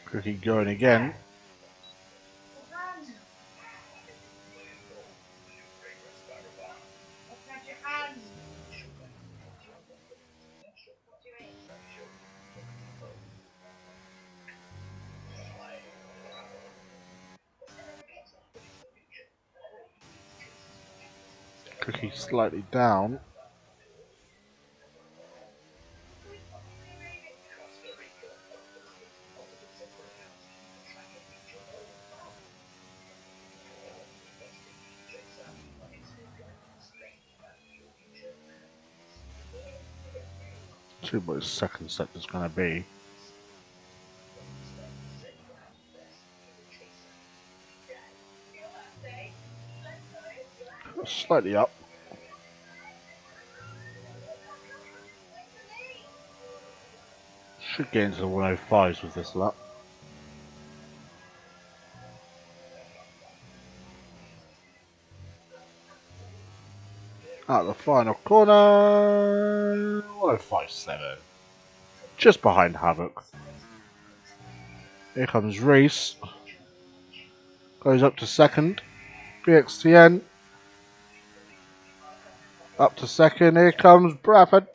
Cookie going again. Cookie slightly down. See what his second set is going to be. Slightly up. Should get into the 105s with this lap. At the final corner, 105.7. Just behind Havoc. Here comes Reese. Goes up to second. BXTN. Up to second. Here comes Bradford.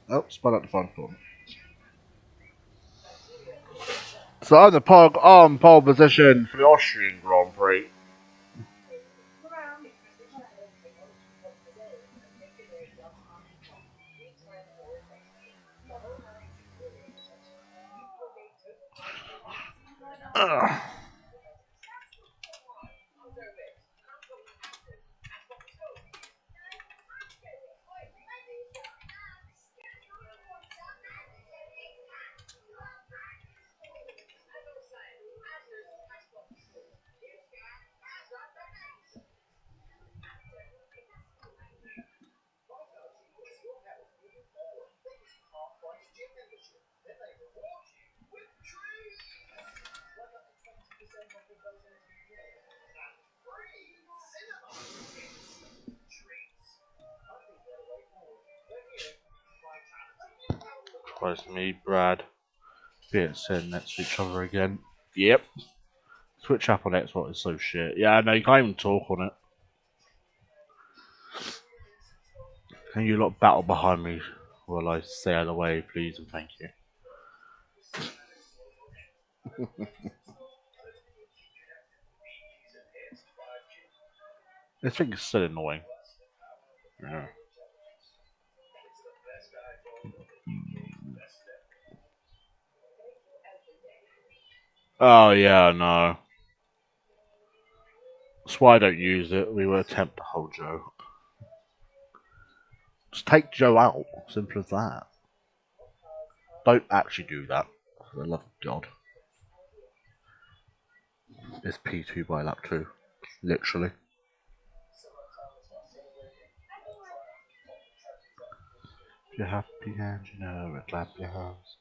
Oh, spun out the final corner. So I'm the Pog on pole position for the Austrian Grand Prix. Christ, me, Brad, being sitting next to each other again. Yep. Switch app on Xbox is so shit. Yeah, no, you can't even talk on it. Can you lot battle behind me while I sail away, please and thank you? This thing is still annoying. Yeah. Oh yeah, no. That's why I don't use it. We will attempt to hold Joe. Just take Joe out. Simple as that. Don't actually do that. For the love of God. It's P2 by lap 2. Literally. If you're happy and you know it, clap your hands.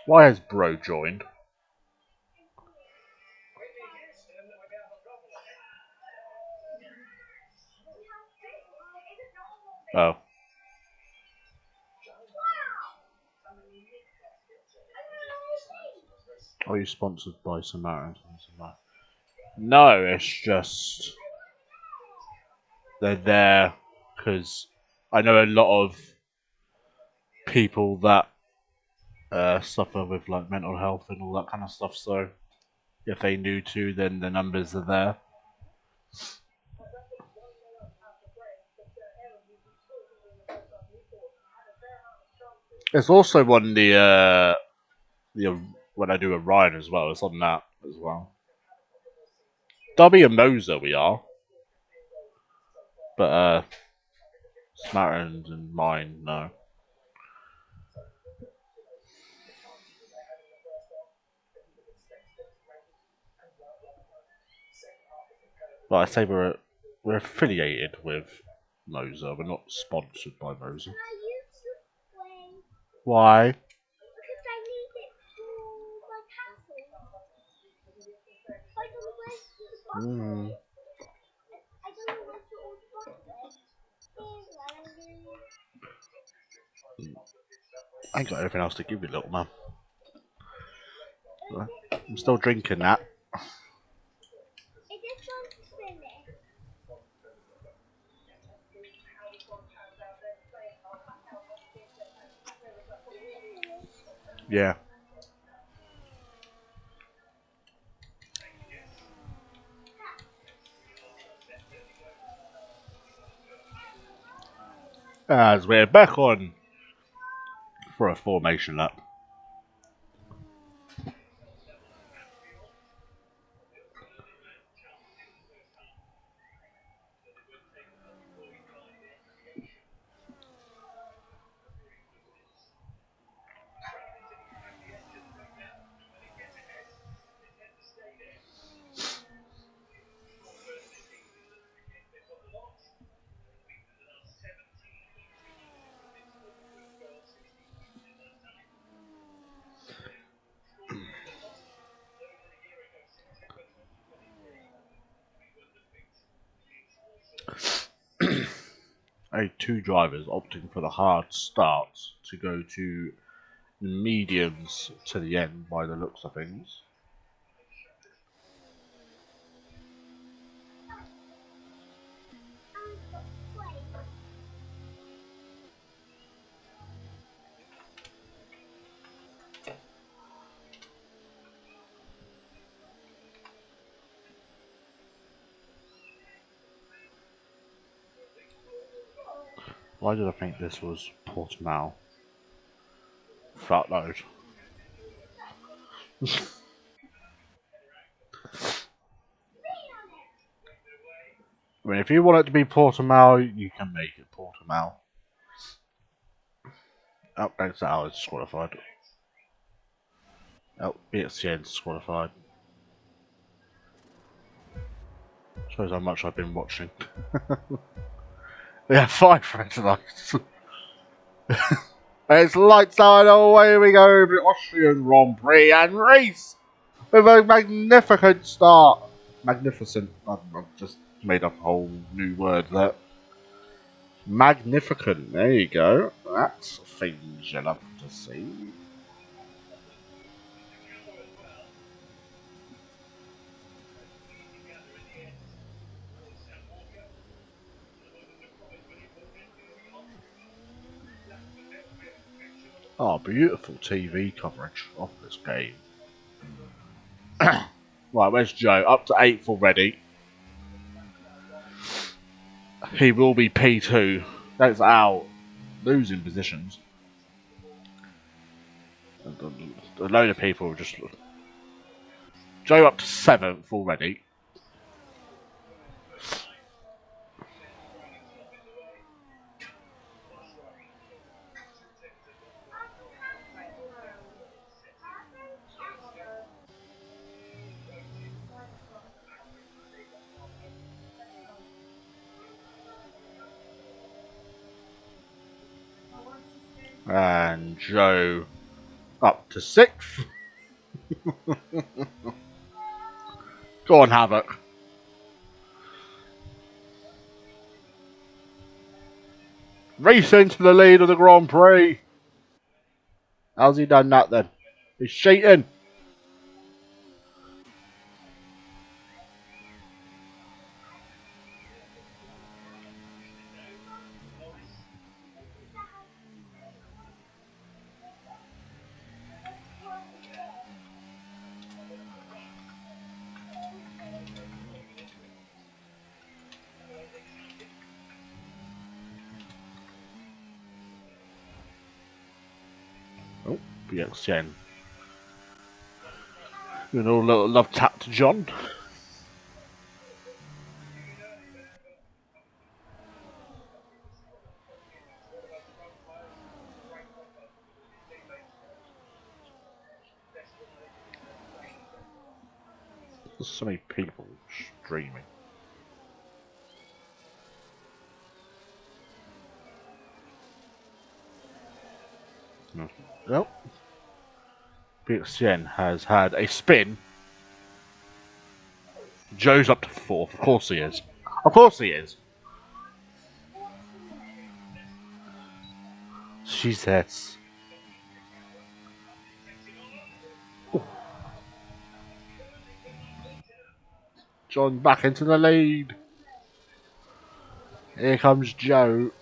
Why has Bro joined? Oh. Are you sponsored by Samaritan? No, it's just they're there because I know a lot of people that suffer with like mental health and all that kind of stuff. So if they knew to, then the numbers are there. It's also on the when I do Orion as well. It's on that as well. Derby and Moser we are, but Samaritans and mine no. But I say we're affiliated with Moser. We're not sponsored by Moser. Why? Mm. I ain't got anything else to give you, little man. I'm still drinking that. Yeah. As we're back on for a formation lap. two drivers opting for the hard start to go to mediums to the end by the looks of things. Why did I think this was Portimao? Flat load. I mean, if you want it to be Portimao, you can make it Portimao. Up next hour is disqualified. BXCN disqualified. Shows how much I've been watching. We have 5 red lights. It's lights out and away we go for the Austrian Grand Prix and race with a magnificent start. Magnificent. I've just made up a whole new word there. Magnificent. There you go. That's things you love to see. Oh, beautiful TV coverage of this game. Right, where's Joe? Up to 8th already. He will be P2. That's out. Losing positions. A load of people are just... Joe up to 7th already. And Joe up to 6th. Go on, Havoc. Race into the lead of the Grand Prix. How's he done that then? He's cheating. Oh, BXN. You know, a little love tap to John. There's so many people streaming. Well, BXN has had a spin. Joe's up to 4th. Of course he is. Of course he is. She says. John back into the lead. Here comes Joe.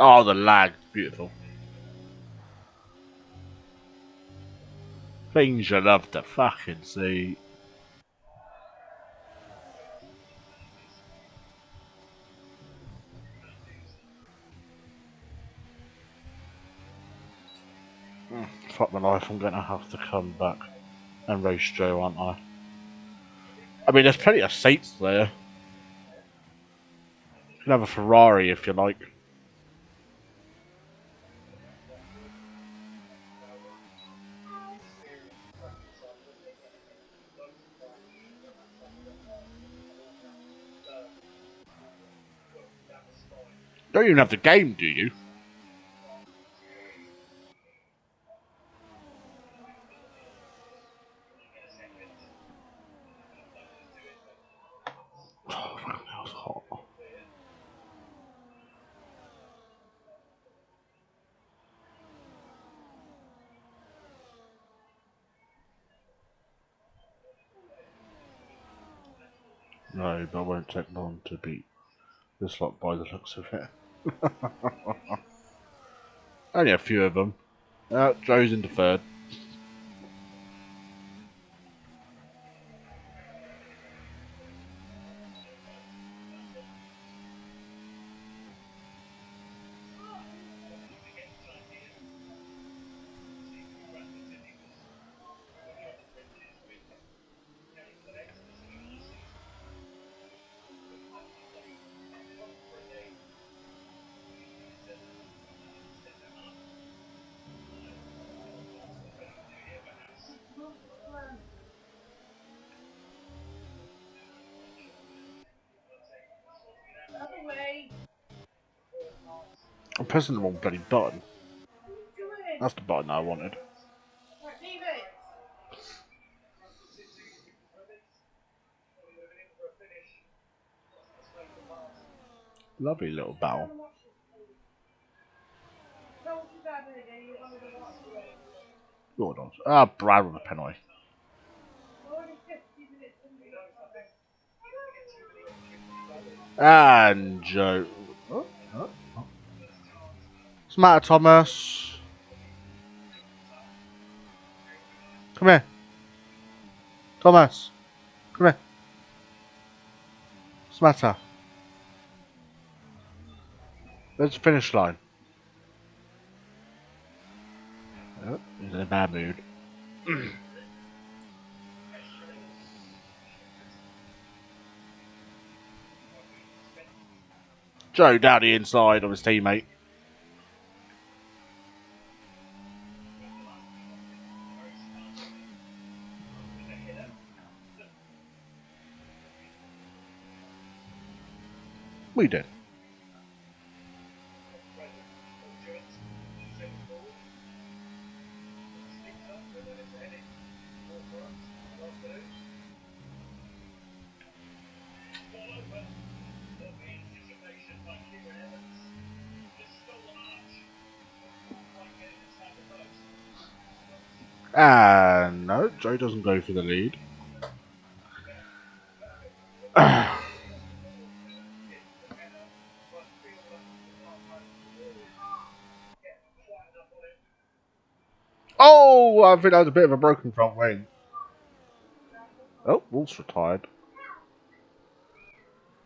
Oh, the lag. Beautiful. Things you love to fucking see. Fuck my life, I'm going to have to come back and race Joe, aren't I? I mean, there's plenty of seats there. You can have a Ferrari if you like. Don't even have the game, do you? Oh, that was hot. No, but I won't take long to beat this lot by the looks of it. Only a few of them. Joe's into third. I'm pressing the wrong bloody button. That's the button I wanted. Lovely little battle. Lord knows. Brad with a penalty. And Joe. Oh. What's the matter, Thomas? Come here. Thomas. Come here. What's the matter? Where's the finish line? Oh, he's in a bad mood. Joe down the inside of his teammate. We did. And no, Joe doesn't go for the lead. Oh, I think that was a bit of a broken front wing. Oh, Wolf's retired.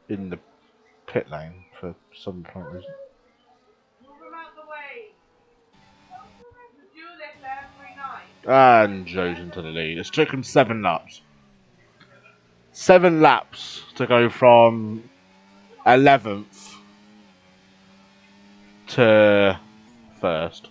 In the pit lane for some point reason. And Joe's into the lead. It's took him 7 laps. 7 laps to go from 11th to 1st.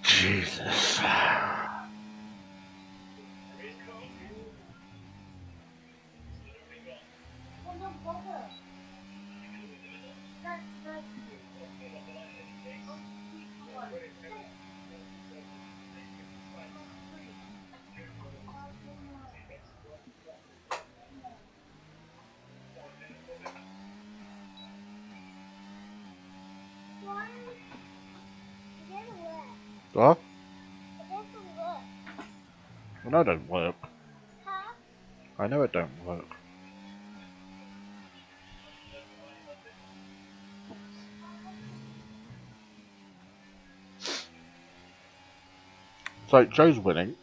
Jesus. What? I know it don't work. I know it don't work. So Joe's winning.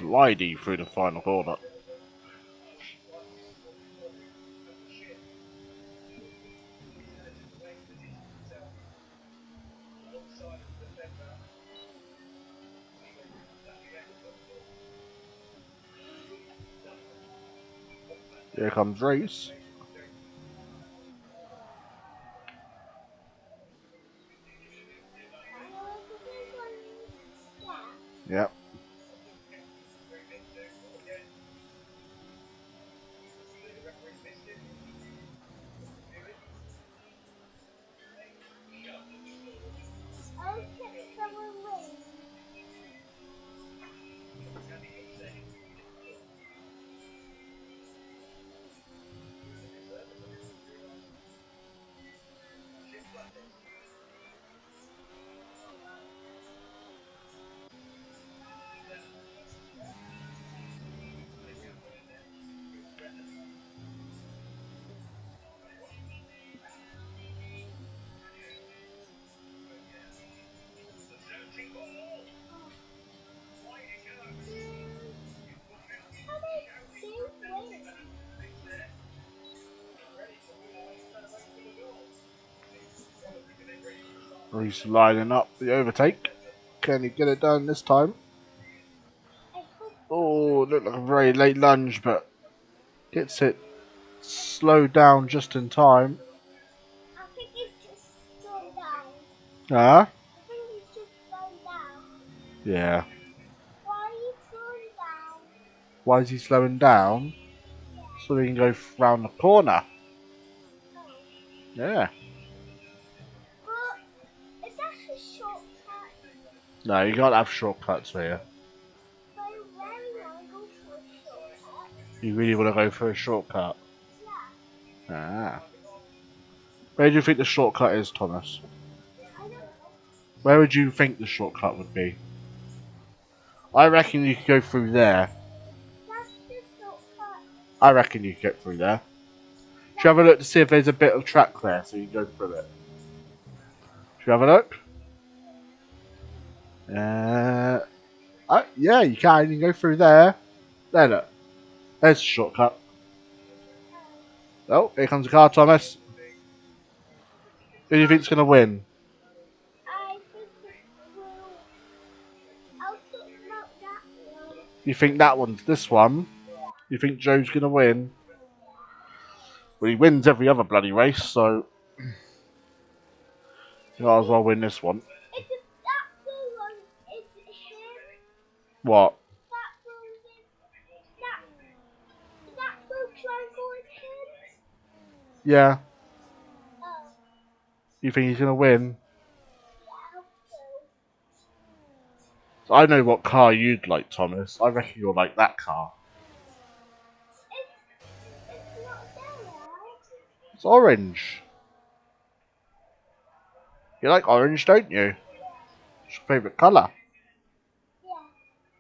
slidey through the final corner. Here comes Reese. Yep. Reese lining up the overtake. Can he get it done this time? Oh, looked like a very late lunge, but gets it slowed down just in time. I think it's just slowed down. Ah? I think it's just slowed down. Yeah. Why are you slowing down? Why is he slowing down? Yeah. So he can go round the corner. Oh. Yeah. But is that a shortcut? No, you can't have shortcuts here. So I really want to go for a shortcut. You really want to go for a shortcut? Yeah. Ah. Where do you think the shortcut is, Thomas? I don't know. Where would you think the shortcut would be? I reckon you could go through there. That's the shortcut. I reckon you could get through there. Should you have a look to see if there's a bit of track there so you can go through it? Should you have a look? Yeah, you can. You can go through there. There, look. There's the shortcut. Oh, here comes the car, Thomas. Who do you think's going to win? I think it will. I'll talk about that one. You think that one's this one? You think Joe's going to win? Well, he wins every other bloody race, so you might as well win this one. It's a, that blue one is him. What? That blue is that blue triangle is him. Yeah. Oh, You think he's going to win? yeah, I hope so. I know what car you'd like, Thomas. I reckon you'll like that car. It's not there now. It's orange. You like orange, don't you? It's your favourite colour. Yeah,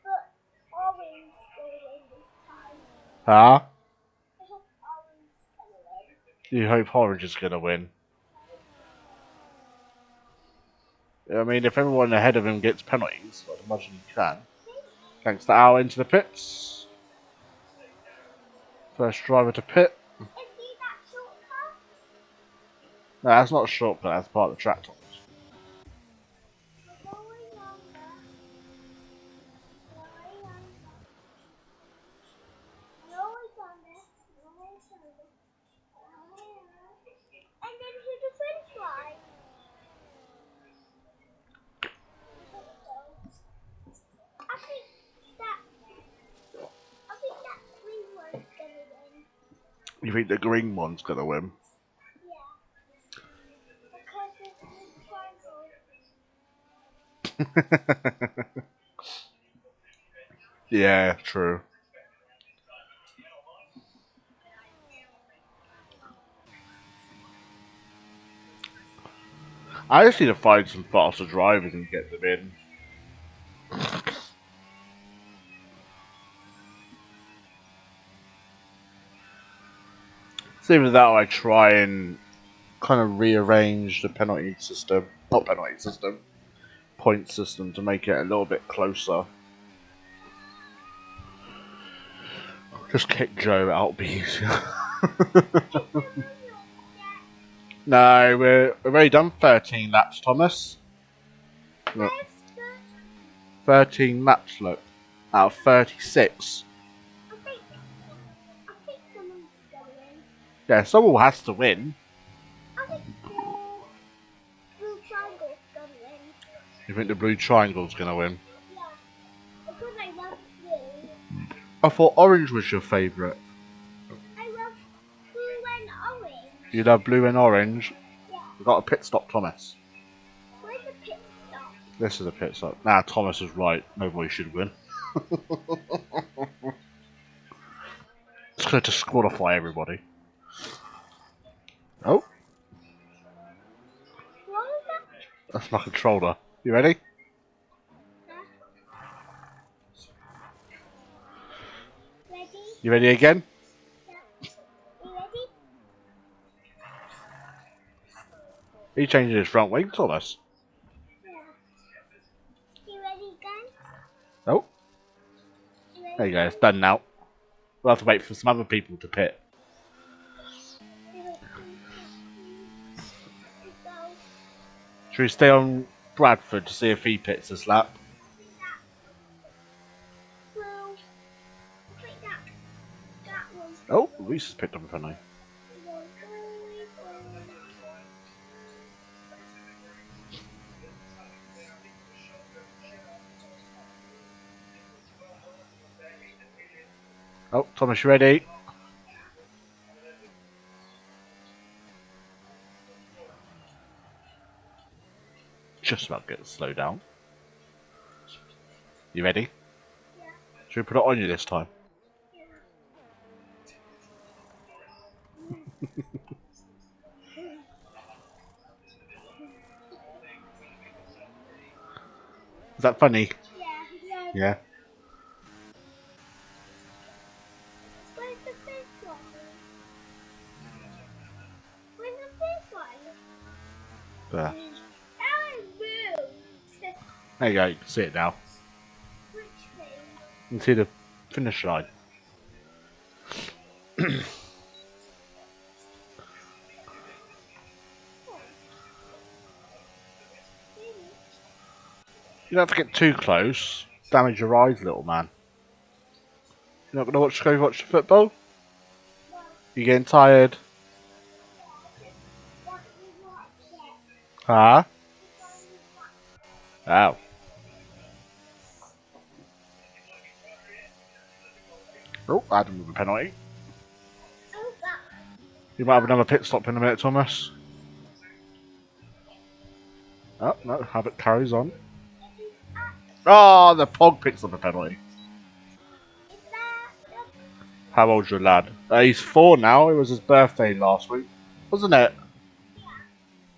but orange will win this time. Huh? I hope orange is gonna win. You hope orange is going to win. I mean, if everyone ahead of him gets penalties, I'd imagine he can. Thanks to Al into the pits. First driver to pit. Is he that shortcut? No, that's not a shortcut, that's part of the track, Thomas. We're going on there. Going on there. No one's on this. No one's on this. And then to the finish line. I hope so. I think that green one's gonna win. You think the green one's going to win? Yeah. Because it's the triangle. Yeah, true. I just need to find some faster drivers and get them in. It's either that or I try and kind of rearrange the penalty system. Not penalty system. Point system to make it a little bit closer. Just kick Joe out, it'll be easier. It's a minute yet. No, we've already done 13 laps, Thomas. Look, Where's the... 13 laps, look. Out of 36. I think someone's going. Yeah, someone has to win. I think the blue triangle's going. You think the blue triangle's going to win? Yeah. Because I love blue. I thought orange was your favourite. I love blue and orange. You love blue and orange. Yeah. We've got a pit stop, Thomas. Where's the pit stop? This is a pit stop. Nah, Thomas is right. Nobody should win. It's going to disqualify everybody. Oh, What was that? that's my controller. You ready? Ready? You ready again? Yeah. You ready? He changing his front wing, Thomas. Yeah. You ready again? Oh, You ready? there you go. It's done now. We'll have to wait for some other people to pit. Should we stay on Bradford to see if he pits this lap? Well, I think that one. Oh, Reese has picked up a penalty. Oh, Thomas, you ready? Just about to get slow down. You ready? Yeah. Should we put it on you this time? Is that funny? Yeah. Yeah. Where's the first one? Where's the first one? There. Oh, moved. There you go, you can see it now. Which thing? You can see the finish line. You don't have to get too close. Damage your eyes, little man. You're not going to go watch the football? You getting tired? Huh? Ow. Oh, I had to move a penalty. Oh, that. You might have another pit stop in a minute, Thomas. Oh, no, Habit carries on. Oh, the Pog picks up a penalty. Is that the... How old's your lad? He's 4 now. It was his birthday last week, wasn't it?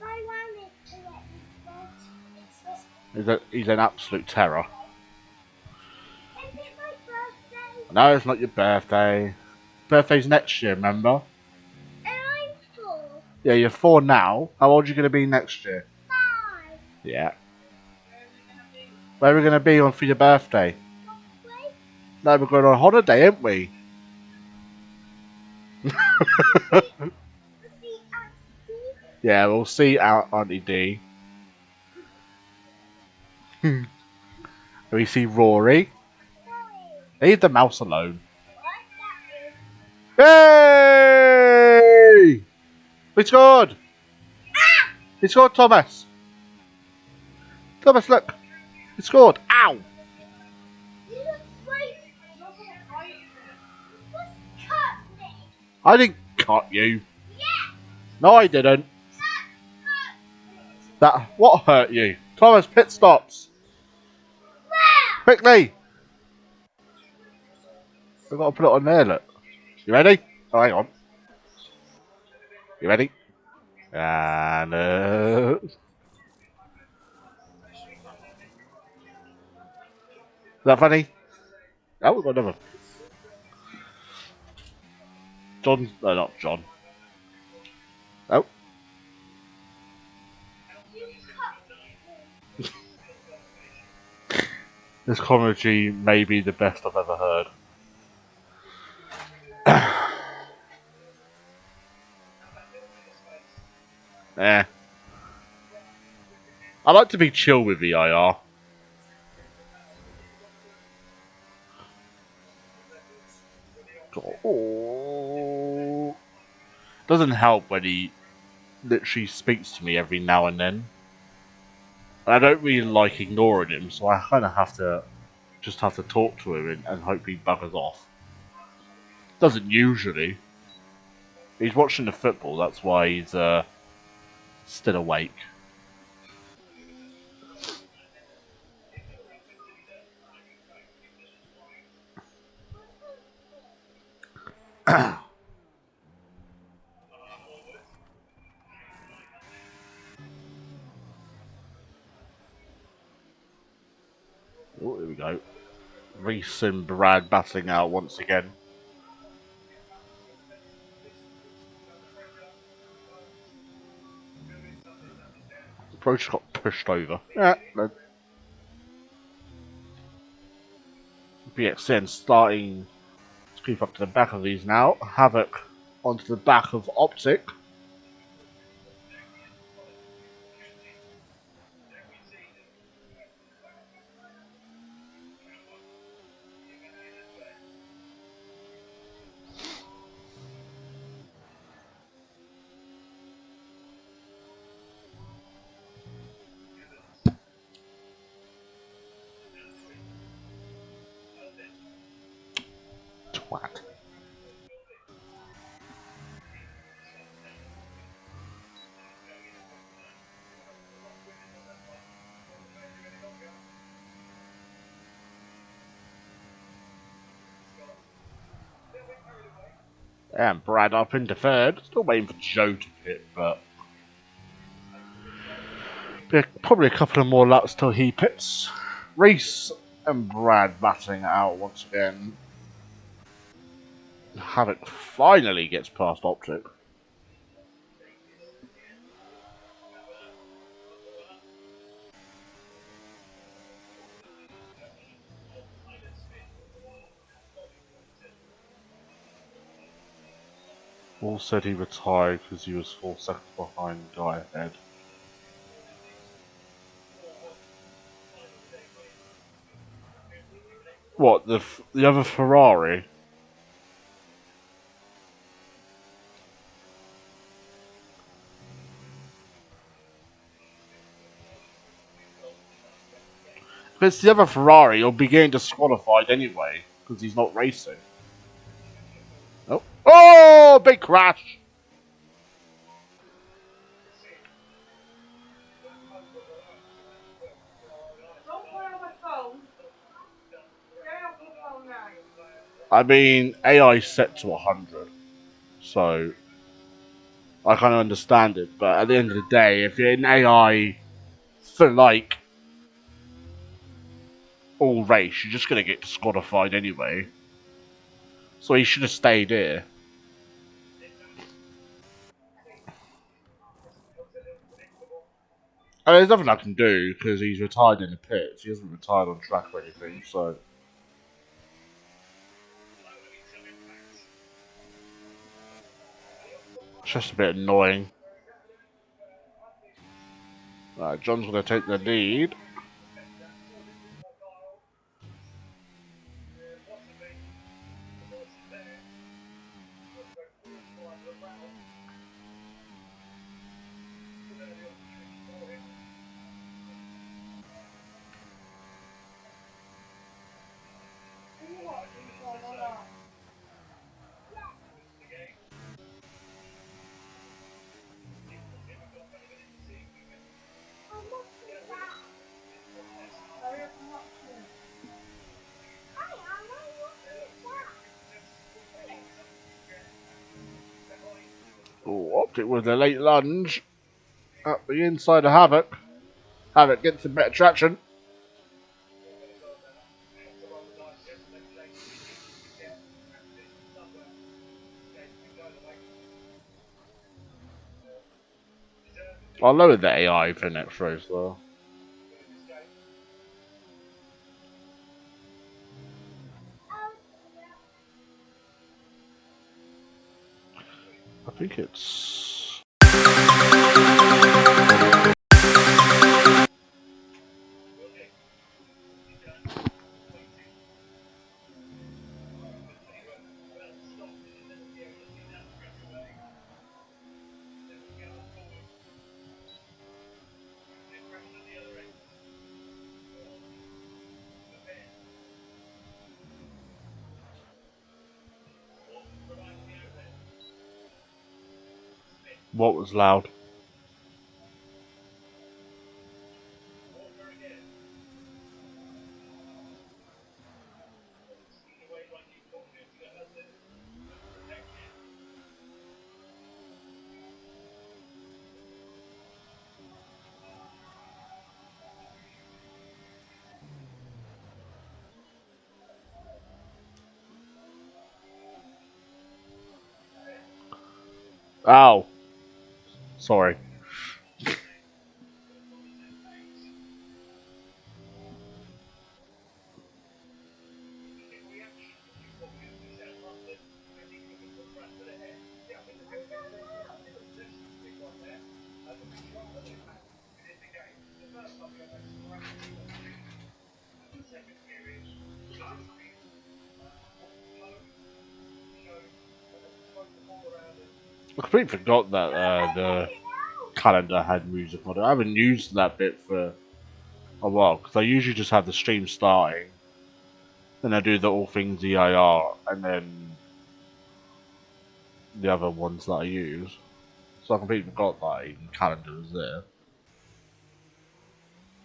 I wanted to let you go. He's an absolute terror. Is it my birthday? No, it's not your birthday. Birthday's next year, remember? And I'm 4. Yeah, you're 4 now. How old are you going to be next year? 5. Yeah. Where are we going to be on for your birthday? Wait. No, we're going on holiday, ain't we? See, Yeah, we'll see Auntie D. We see Rory. Leave the mouse alone. Yay! We scored! He scored, Thomas! Thomas, look! He scored! Ow! I didn't cut you. No, I didn't. That what hurt you? Thomas, pit stops. Quickly! We've got to put it on there, look. You ready? Oh, hang on. You ready? And is that funny? Oh, we've got another. John, no, not John. Oh. This commentary may be the best I've ever heard. Eh. I like to be chill with EIR. Oh. Doesn't help when he literally speaks to me every now and then. And I don't really like ignoring him, so I kind of have to talk to him and hope he buggers off. Doesn't usually. He's watching the football, that's why he's still awake. Oh, here we go. Reese and Brad battling out once again. Approach got pushed over. Yeah, no. BXN starting to creep up to the back of these now. Havoc onto the back of Optic. Twat. And Brad up into third. Still waiting for Joe to pit, but probably a couple of more laps till he pits. Reese and Brad battling it out once again. Havoc finally gets past Optic. Paul said he retired because he was 4 seconds behind the guy ahead. What, the other Ferrari? If it's the other Ferrari, you'll be getting disqualified anyway, because he's not racing. Oh, oh, big crash! I mean, AI set to 100, so I kind of understand it, but at the end of the day, if you're in AI for like all race, you're just going to get disqualified anyway. So he should have stayed here. And there's nothing I can do because he's retired in the pits. He hasn't retired on track or anything, so. It's just a bit annoying. John's going to take the lead. Oh, Optic with a late lunge at the inside of Havoc. Havoc gets some better traction. I'll lower the AI for next race though. I think it's What was loud? Ow. Sorry. I completely forgot that the calendar had music on it. I haven't used that bit for a while because I usually just have the stream starting, then I do the all things EIR, and then the other ones that I use. So I completely forgot that even calendar was there.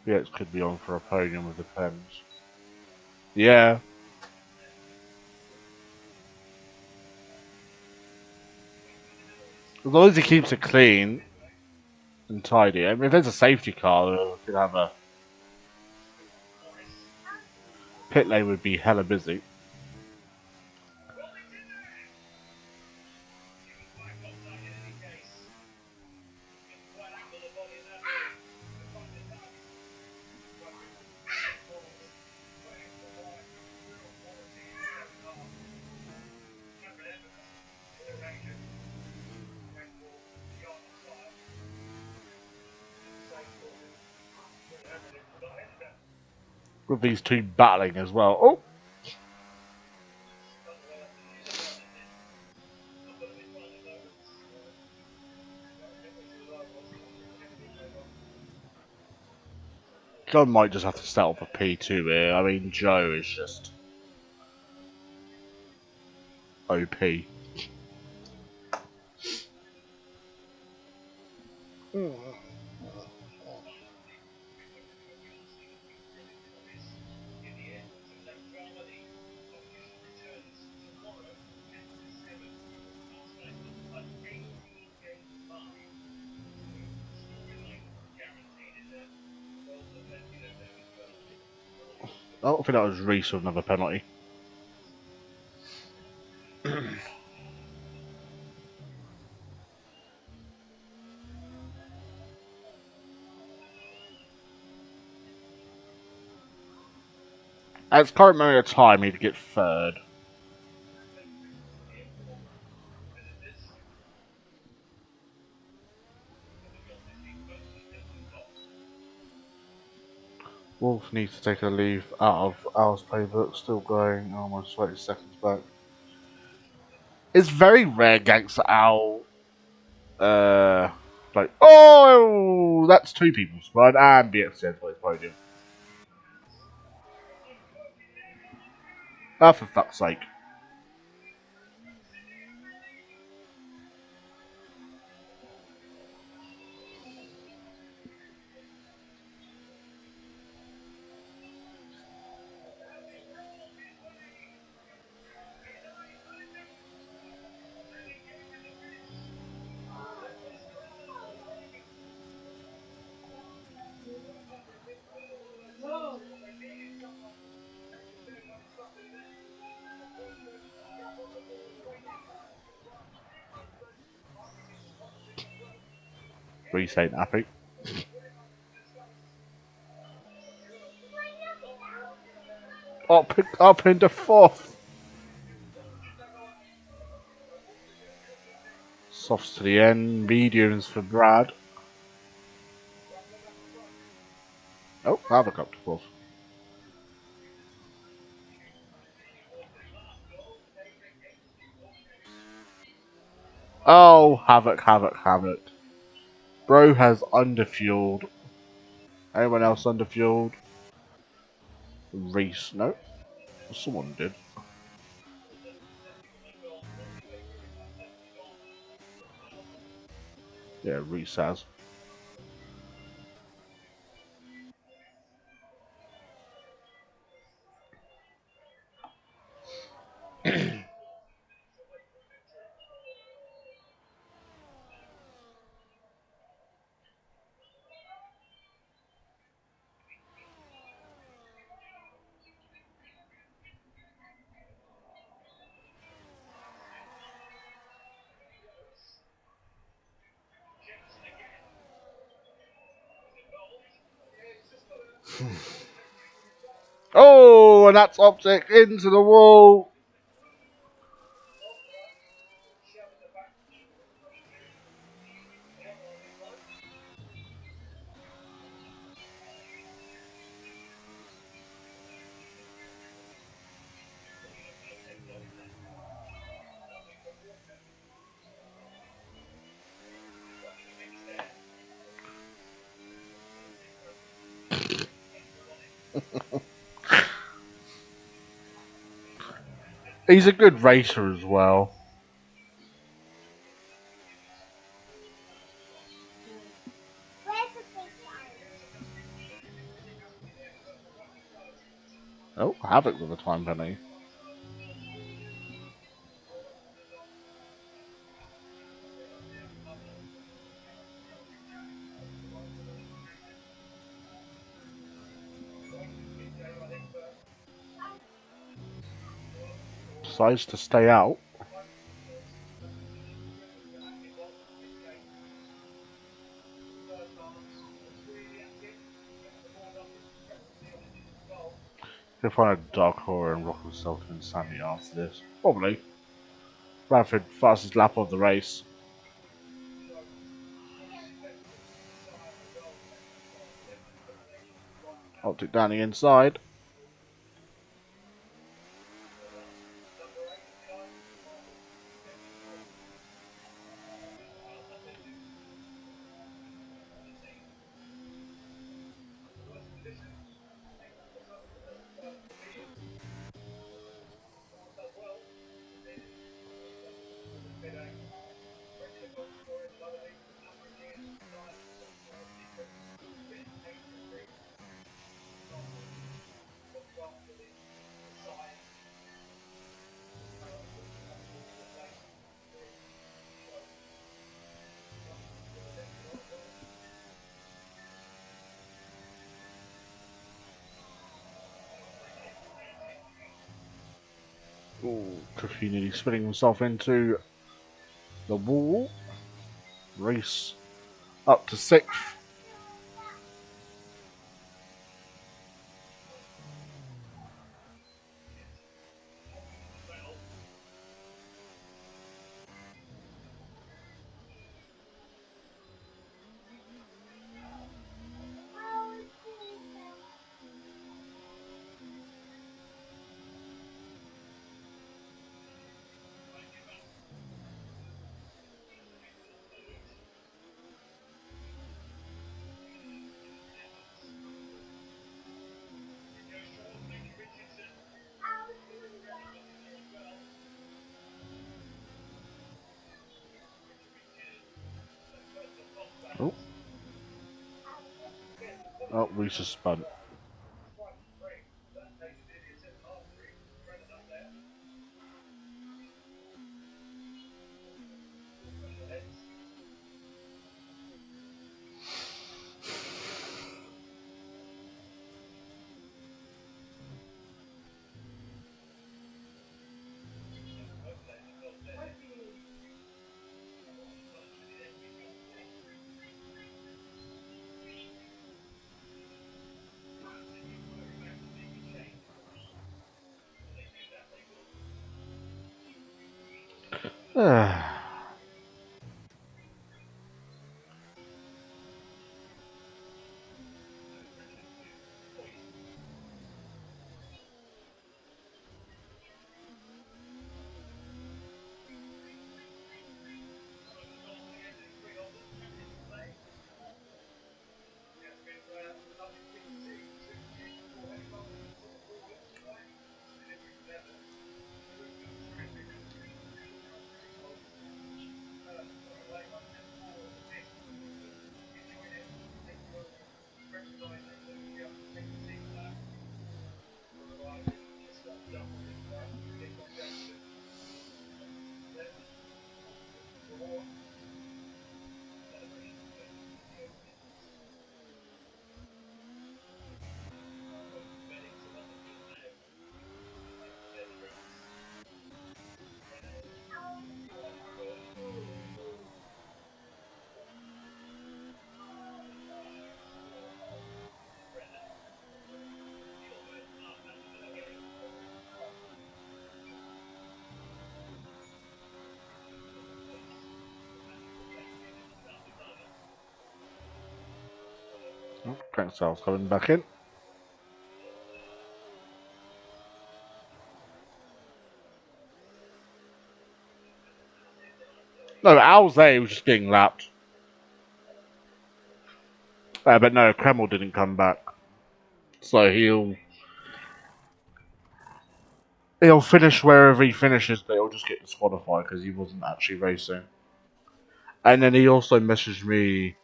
Yeah, it could be on for a podium with the pens. Yeah, as long as he keeps it clean and tidy. I mean, if there's a safety car, we could have a pit lane would be hella busy. With these two battling as well. Oh, John might just have to set up a P2 here. I mean, Joe is just OP. Oh, I think that was Reese with another penalty. At its current moment of time, he'd get third. Wolf needs to take a leave out of Al's playbook. Still going, almost 20 seconds back. It's very rare Gangster Al. Like, oh, that's two people spun and BFC for his podium. Oh, for fuck's sake. Reese ain't happy. Up into fourth. Softs to the end. Mediums for Brad. Oh, Havoc up to fourth. Oh, Havoc, Havoc, Havoc. Bro has underfueled. Anyone else underfueled? Reese, no. Someone did. Yeah, Reese has. Oh, and that's optic into the wall. He's a good racer as well. Where's the big guy? Oh, Havoc with a time penny. Decides to stay out. He'll find a dark horror and rock himself to insanity after this. Probably. Bradford, fastest lap of the race. Optic down the inside. Ooh, Cliffy nearly spinning himself into the wall. Race up to 6th. How is Peter? How is Peter? Oh, oh, Reese has spun. Cranksail's coming back in. No, Al's there, he was just getting lapped. But no, Kreml didn't come back. So he'll finish wherever he finishes, but he'll just get disqualified because he wasn't actually racing. And then he also messaged me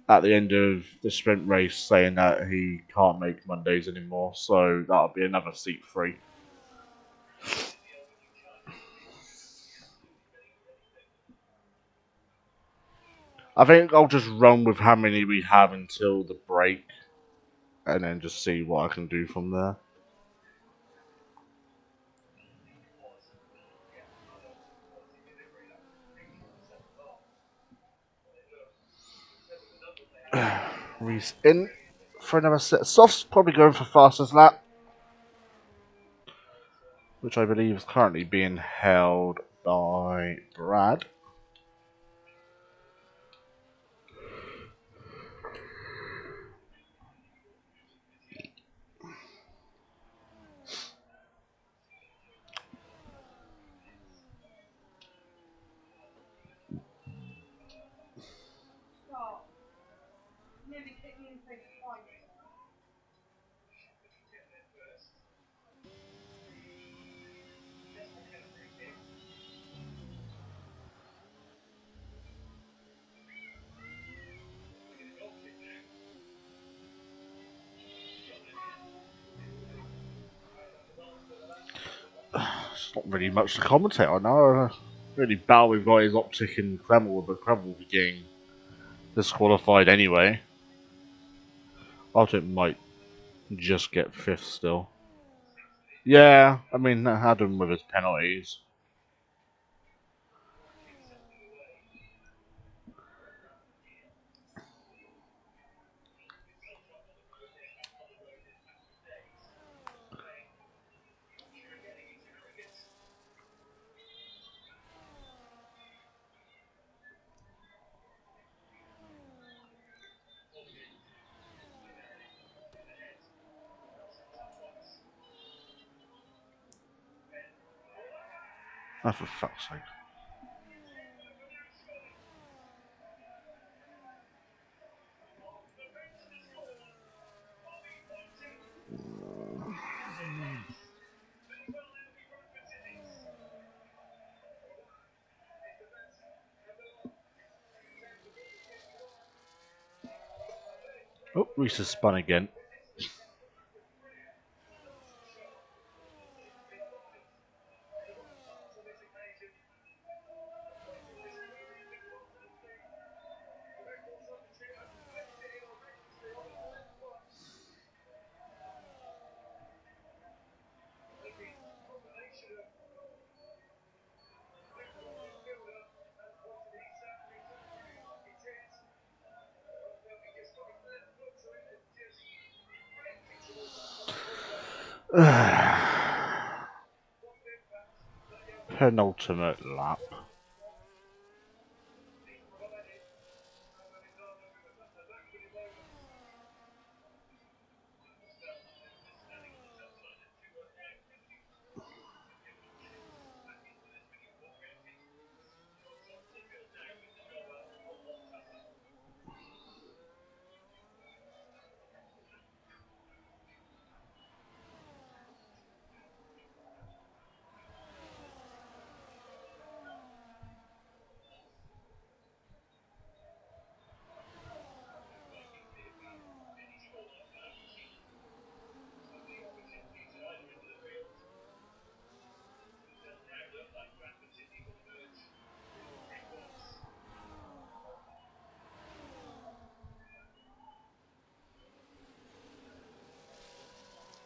at the end of the sprint race saying that he can't make Mondays anymore, so that'll be another seat free. I think I'll just run with how many we have until the break, and then just see what I can do from there. Reese in for another set. Soft's probably going for fastest lap, which I believe is currently being held by Brad. It's not really much to commentate on now. Really bad we've got his optic in Kreml, but Kreml will be getting disqualified anyway. Optic might just get 5th still. Yeah, I mean, that had him with his penalties. Oh, for fuck's sake. Oh, Reese has spun again. Penultimate lap.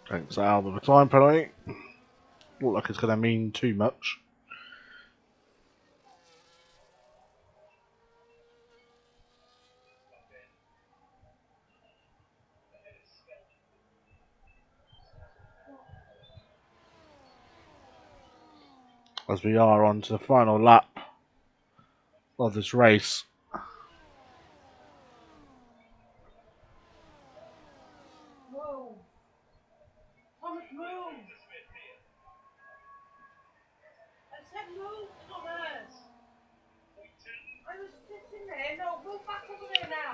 Thanks out of the time penalty. Look like it's going to mean too much. As we are on to the final lap of this race.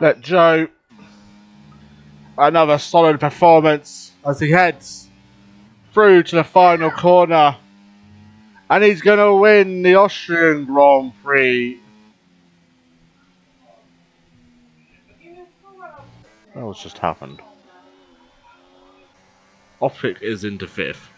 Let Joe. Another solid performance as he heads through to the final corner. And he's going to win the Austrian Grand Prix. What's just happened? Optic is into fifth.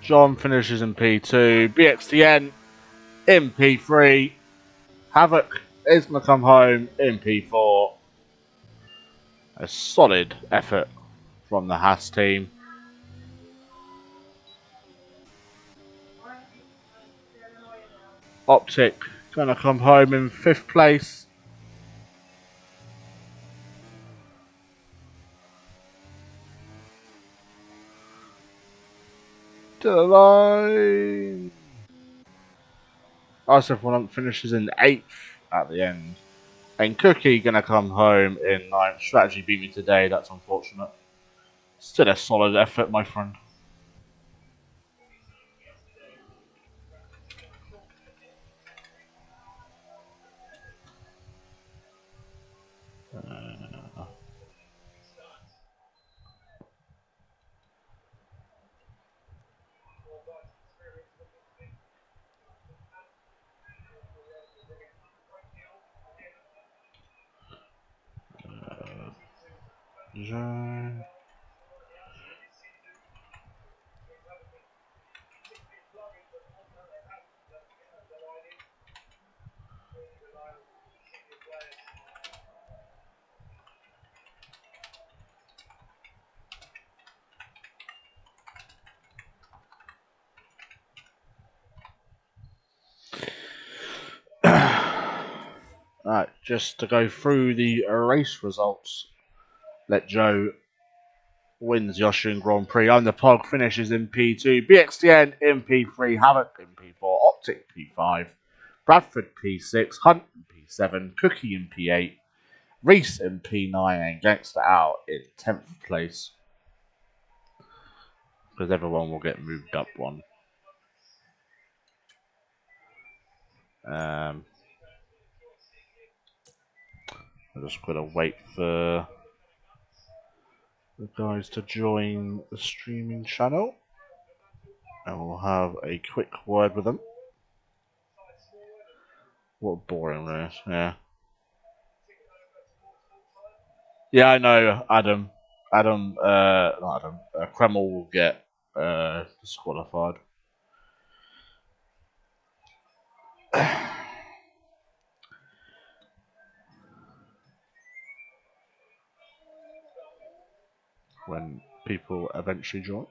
John finishes in P2. BXTN in P3. Havoc is going to come home in P4. A solid effort from the Haas team. Optic going to come home in 5th place. To the line. RSF1 finishes in 8th at the end. And Cookie going to come home in 9th. Strategy beat me today, that's unfortunate. Still a solid effort, my friend. Right, just to go through the race results. Let Joe wins the Austrian Grand Prix. And the Pog finishes in P2. BXTN in P3. Havoc in P4. Optic P5. Bradford P6. Hunt in P7. Cookie in P8. Reese in P9. And Gangster out in 10th place. Because everyone will get moved up one. I'm just going to wait for the guys to join the streaming channel. And we'll have a quick word with them. What a boring race, yeah. Yeah, I know, Adam. Not Adam. Kreml will get disqualified. When people eventually join.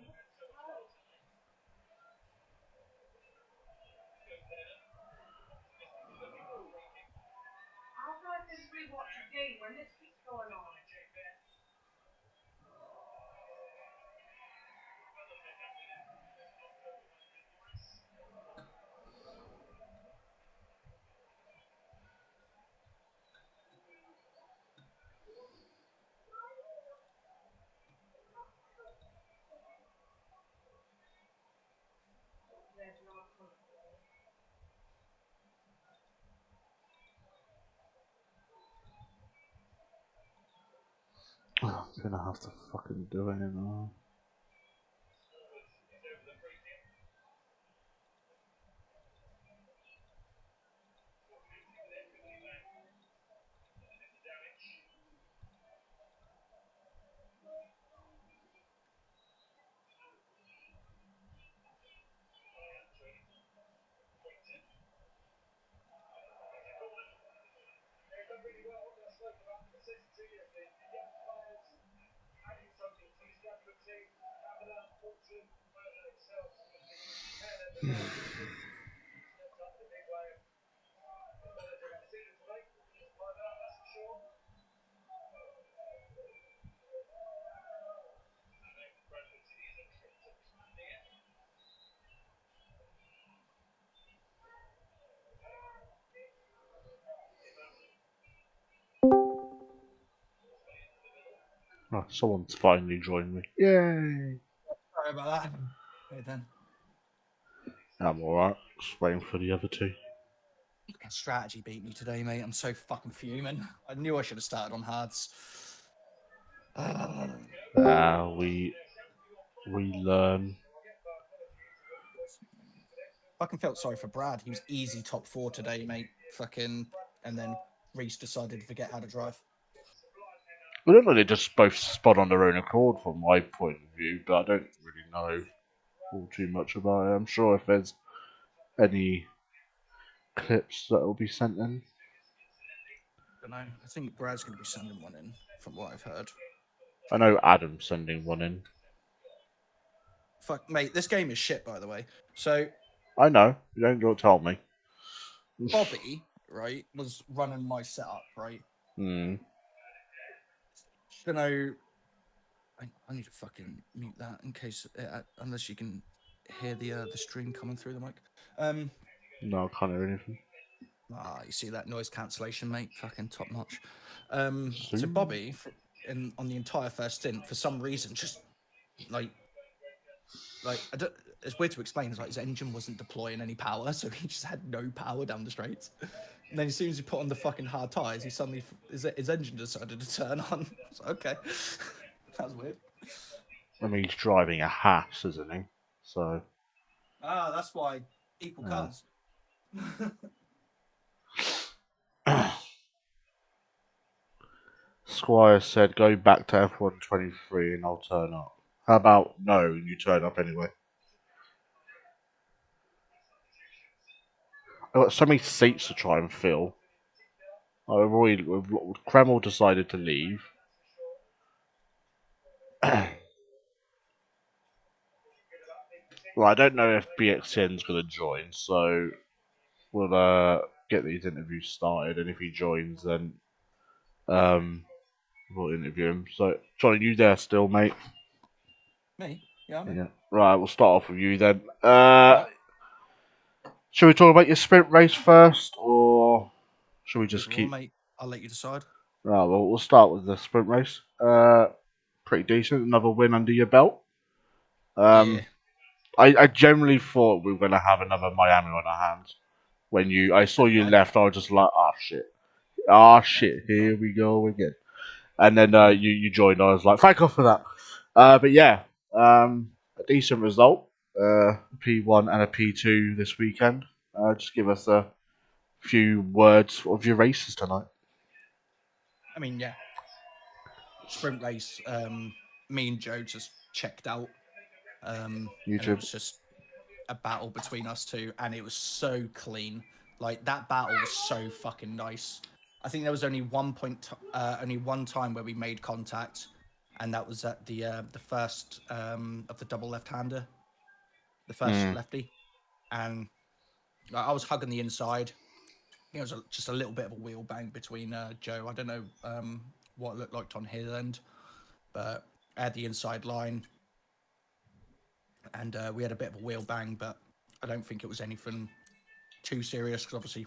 Oh, I'm gonna have to fucking do it now. Oh, someone's finally joined me. Yay! Sorry about that. Okay, then. I'm alright. Just waiting for the other two. Strategy beat me today, mate. I'm so fucking fuming. I knew I should have started on hards. We learn. Fucking felt sorry for Brad. He was easy top 4 today, mate. Fucking, and then Reese decided to forget how to drive. I don't know, they just both spot on their own accord from my point of view, but I don't really know all too much about it. I'm sure if there's any clips that will be sent in. I don't know. I think Brad's going to be sending one in, from what I've heard. I know Adam's sending one in. Fuck, mate, this game is shit, by the way. So, I know, you don't got to tell me. Bobby, right, was running my setup, right? Hmm. You know, I need to fucking mute that in case, unless you can hear the stream coming through the mic. No, I can't hear anything. You see that noise cancellation, mate? Fucking top notch. So Bobby, on the entire first stint, for some reason, just like I don't. It's weird to explain. It's like his engine wasn't deploying any power, so he just had no power down the straights. And then as soon as he put on the fucking hard tires, he suddenly his engine decided to turn on. So okay, that was weird. I mean, he's driving a Haas, isn't he? So. That's why equal cars. Squire said, go back to F1 23 and I'll turn up. How about no, you turn up anyway? I've got so many seats to try and fill. Kreml decided to leave. Well, I don't know if BXN's going to join, so we'll get these interviews started, and if he joins, then we'll interview him. So, Johnny, you there still, mate? Me? Yeah, I'm in. Yeah. Right, we'll start off with you then. Right. Should we talk about your sprint race first, or should we just keep? Mate, I'll let you decide. Right, well, we'll start with the sprint race. Pretty decent. Another win under your belt. Yeah. I generally thought we were going to have another Miami on our hands. When I saw you left, I was just like, ah shit, here we go again. And then you joined. I was like, thank God for that. But yeah, a decent result. P1 and a P2 this weekend. Just give us a few words of your races tonight. I mean, yeah. Sprint race. Me and Joe just checked out. And it was just a battle between us two, and it was so clean. Like that battle was so fucking nice. I think there was only only one time where we made contact, and that was at the first of the double left-hander, the first lefty, and I was hugging the inside. It was just a little bit of a wheel bang between Joe. I don't know what it looked like on his end, but I had the inside line, and we had a bit of a wheel bang, but I don't think it was anything too serious because obviously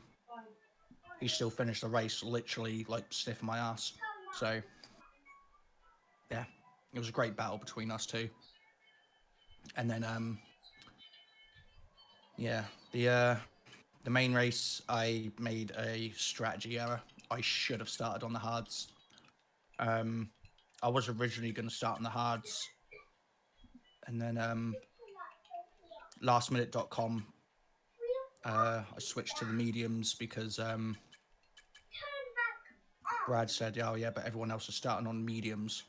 he still finished the race literally like sniffing my ass. So yeah, it was a great battle between us two. And then yeah, the main race I made a strategy error. I should have started on the hards. I was originally going to start on the hards, and then lastminute.com I switched to the mediums because Brad said, oh yeah, but everyone else is starting on mediums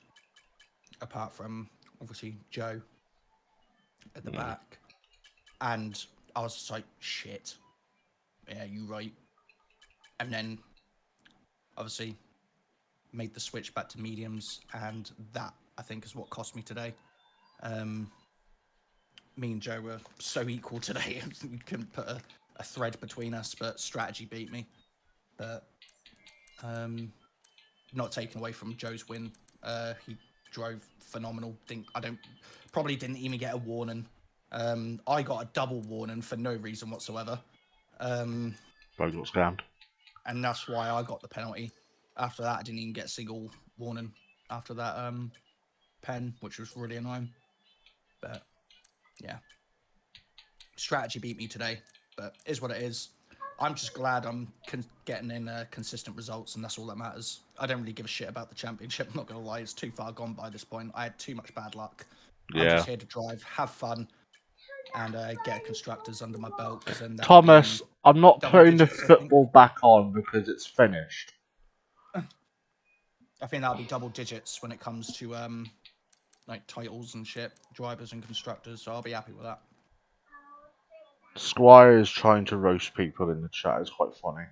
apart from obviously Joe at the back. And I was just like, shit, yeah, you right. And then obviously made the switch back to mediums, and that I think is what cost me today. Me and Joe were so equal today. We couldn't put a thread between us, but strategy beat me. But not taken away from Joe's win. He drove phenomenal. Probably didn't even get a warning. I got a double warning for no reason whatsoever. Both got scammed. And that's why I got the penalty. After that, I didn't even get a single warning after that pen, which was really annoying. But yeah, strategy beat me today, but is what it is. I'm just glad I'm getting in consistent results, and that's all that matters. I don't really give a shit about the championship. I'm not gonna lie, it's too far gone by this point. I had too much bad luck. I'm Yeah. just here to drive, have fun, and get constructors under my belt, because then that'll Thomas, be I'm not double putting the digits, I think. football back on because it's finished. I think that'll be double digits when it comes to like titles and shit, drivers and constructors. So I'll be happy with that. Squire is trying to roast people in the chat. It's quite funny.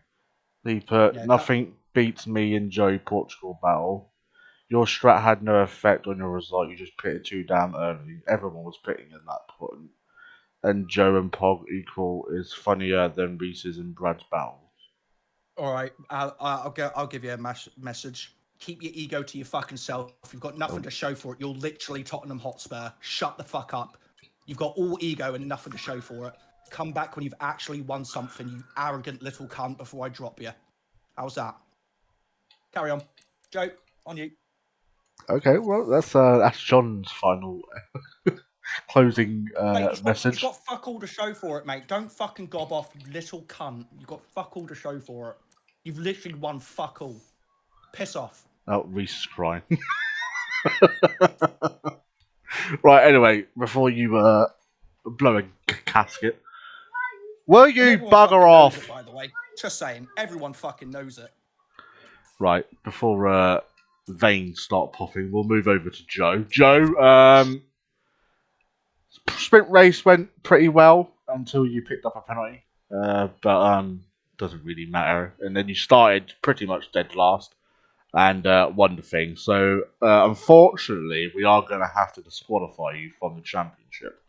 He put, Yeah, nothing beats me in Joe Portugal battle. Your strat had no effect on your result. You just pitted too damn early. Everyone was pitting at that point. And Joe and Pog equal is funnier than Reese's and Brad's battles. All right, I'll give you a message. Keep your ego to your fucking self. You've got nothing to show for it. You're literally Tottenham Hotspur. Shut the fuck up. You've got all ego and nothing to show for it. Come back when you've actually won something, you arrogant little cunt, before I drop you. How's that? Carry on. Joe, on you. Okay, well, that's John's final closing Mate, message. he's got fuck all to show for it, mate. Don't fucking gob off, you little cunt. You've got fuck all to show for it. You've literally won fuck all. Piss off. Oh, Reese is crying. Right, anyway, before you blow a casket, will you Everyone bugger fucking off? knows it, by the way. Just saying, everyone fucking knows it. Right, before veins start popping, we'll move over to Joe. Joe, sprint race went pretty well until you picked up a penalty, but doesn't really matter. And then you started pretty much dead last and won the thing. So unfortunately, we are going to have to disqualify you from the championship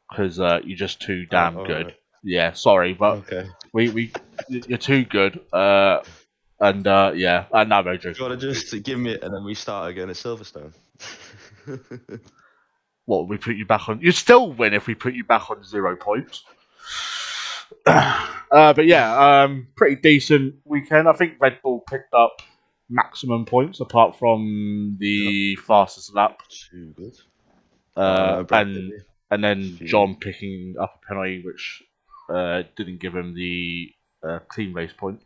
because you're just too damn good. Right. Yeah, sorry, but Okay. you're too good. And yeah, and now Do you want to just give me it and then we start again at Silverstone? What, we put you back on? You still win if we put you back on 0 points. But yeah, pretty decent weekend. I think Red Bull picked up maximum points apart from the fastest lap. Too good. And then John picking up a penalty, which didn't give him the team race point.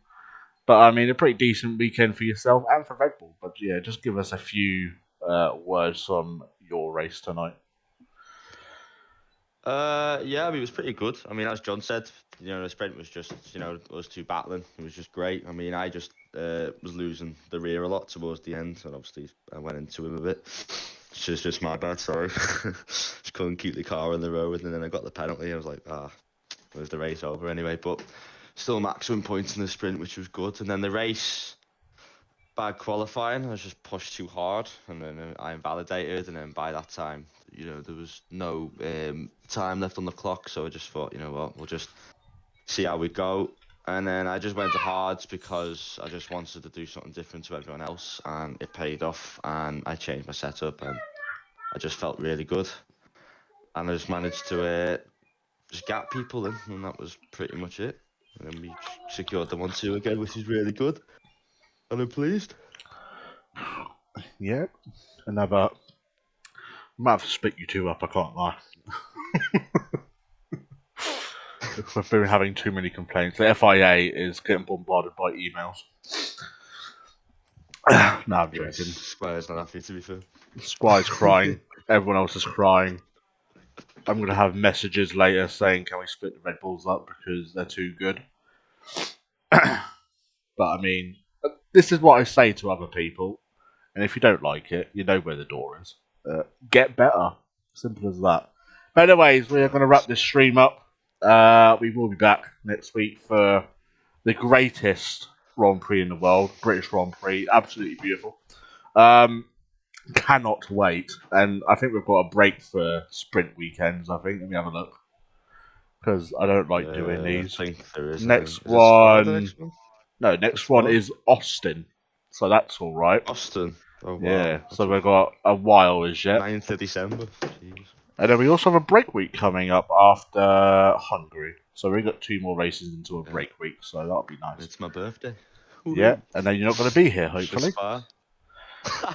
But I mean, a pretty decent weekend for yourself and for Red Bull. But yeah, just give us a few words from your race tonight. Yeah, I mean, it was pretty good. I mean, as John said, the sprint was just, us two battling. It was just great. I mean, I just was losing the rear a lot towards the end, and obviously I went into him a bit. It's just my bad, sorry. Just couldn't keep the car on the road, and then I got the penalty. I was like, was the race over anyway? But still maximum points in the sprint, which was good. And then the race, bad qualifying. I was just pushed too hard, and then I invalidated. And then by that time, there was no time left on the clock. So I just thought, what, we'll just see how we go. And then I just went to hards because I just wanted to do something different to everyone else, and it paid off. And I changed my setup, and I just felt really good. And I just managed to just gap people in, and that was pretty much it. And then we secured the 1-2 again, which is really good. And I'm pleased. Yeah, another. I might have to split you two up, I can't lie. We've been having too many complaints. The FIA is getting bombarded by emails. No, I'm joking. Squire's not happy, to be fair. Squire's crying. Everyone else is crying. I'm going to have messages later saying, can we split the Red Bulls up because they're too good. But I mean, this is what I say to other people. And if you don't like it, you know where the door is. Get better. Simple as that. But anyways, we are going to wrap this stream up. We will be back next week for the greatest Grand Prix in the world. British Grand Prix. Absolutely beautiful. Cannot wait. And I think we've got a break for sprint weekends, I think. Let me have a look. Because I don't like doing these. I think there is. Next one. Next one? No, next one is Austin. So that's alright. Austin. Oh, wow. Yeah, so we've got a while as yet. 9th of December. Jeez. And then we also have a break week coming up after Hungary. So we've got 2 more races into a break week, so that'll be nice. It's my birthday. Yeah, and then you're not going to be here, hopefully.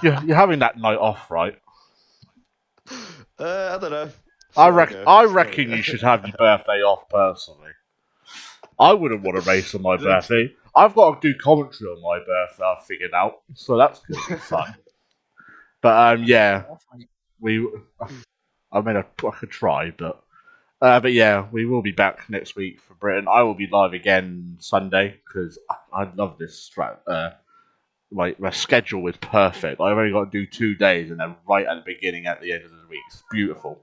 Yeah, You're having that night off, right? I don't know. I reckon you should have your birthday off personally. I wouldn't want to race on my birthday. I've got to do commentary on my birthday. I've figured out, so that's gonna be fun. But yeah, I mean, I could try, but yeah, we will be back next week for Britain. I will be live again Sunday because I love this strat. My schedule is perfect. I've only got to do 2 days, and then right at the beginning, at the end of the week, it's beautiful.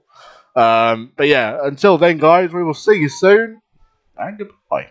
But yeah, until then, guys, we will see you soon, and goodbye.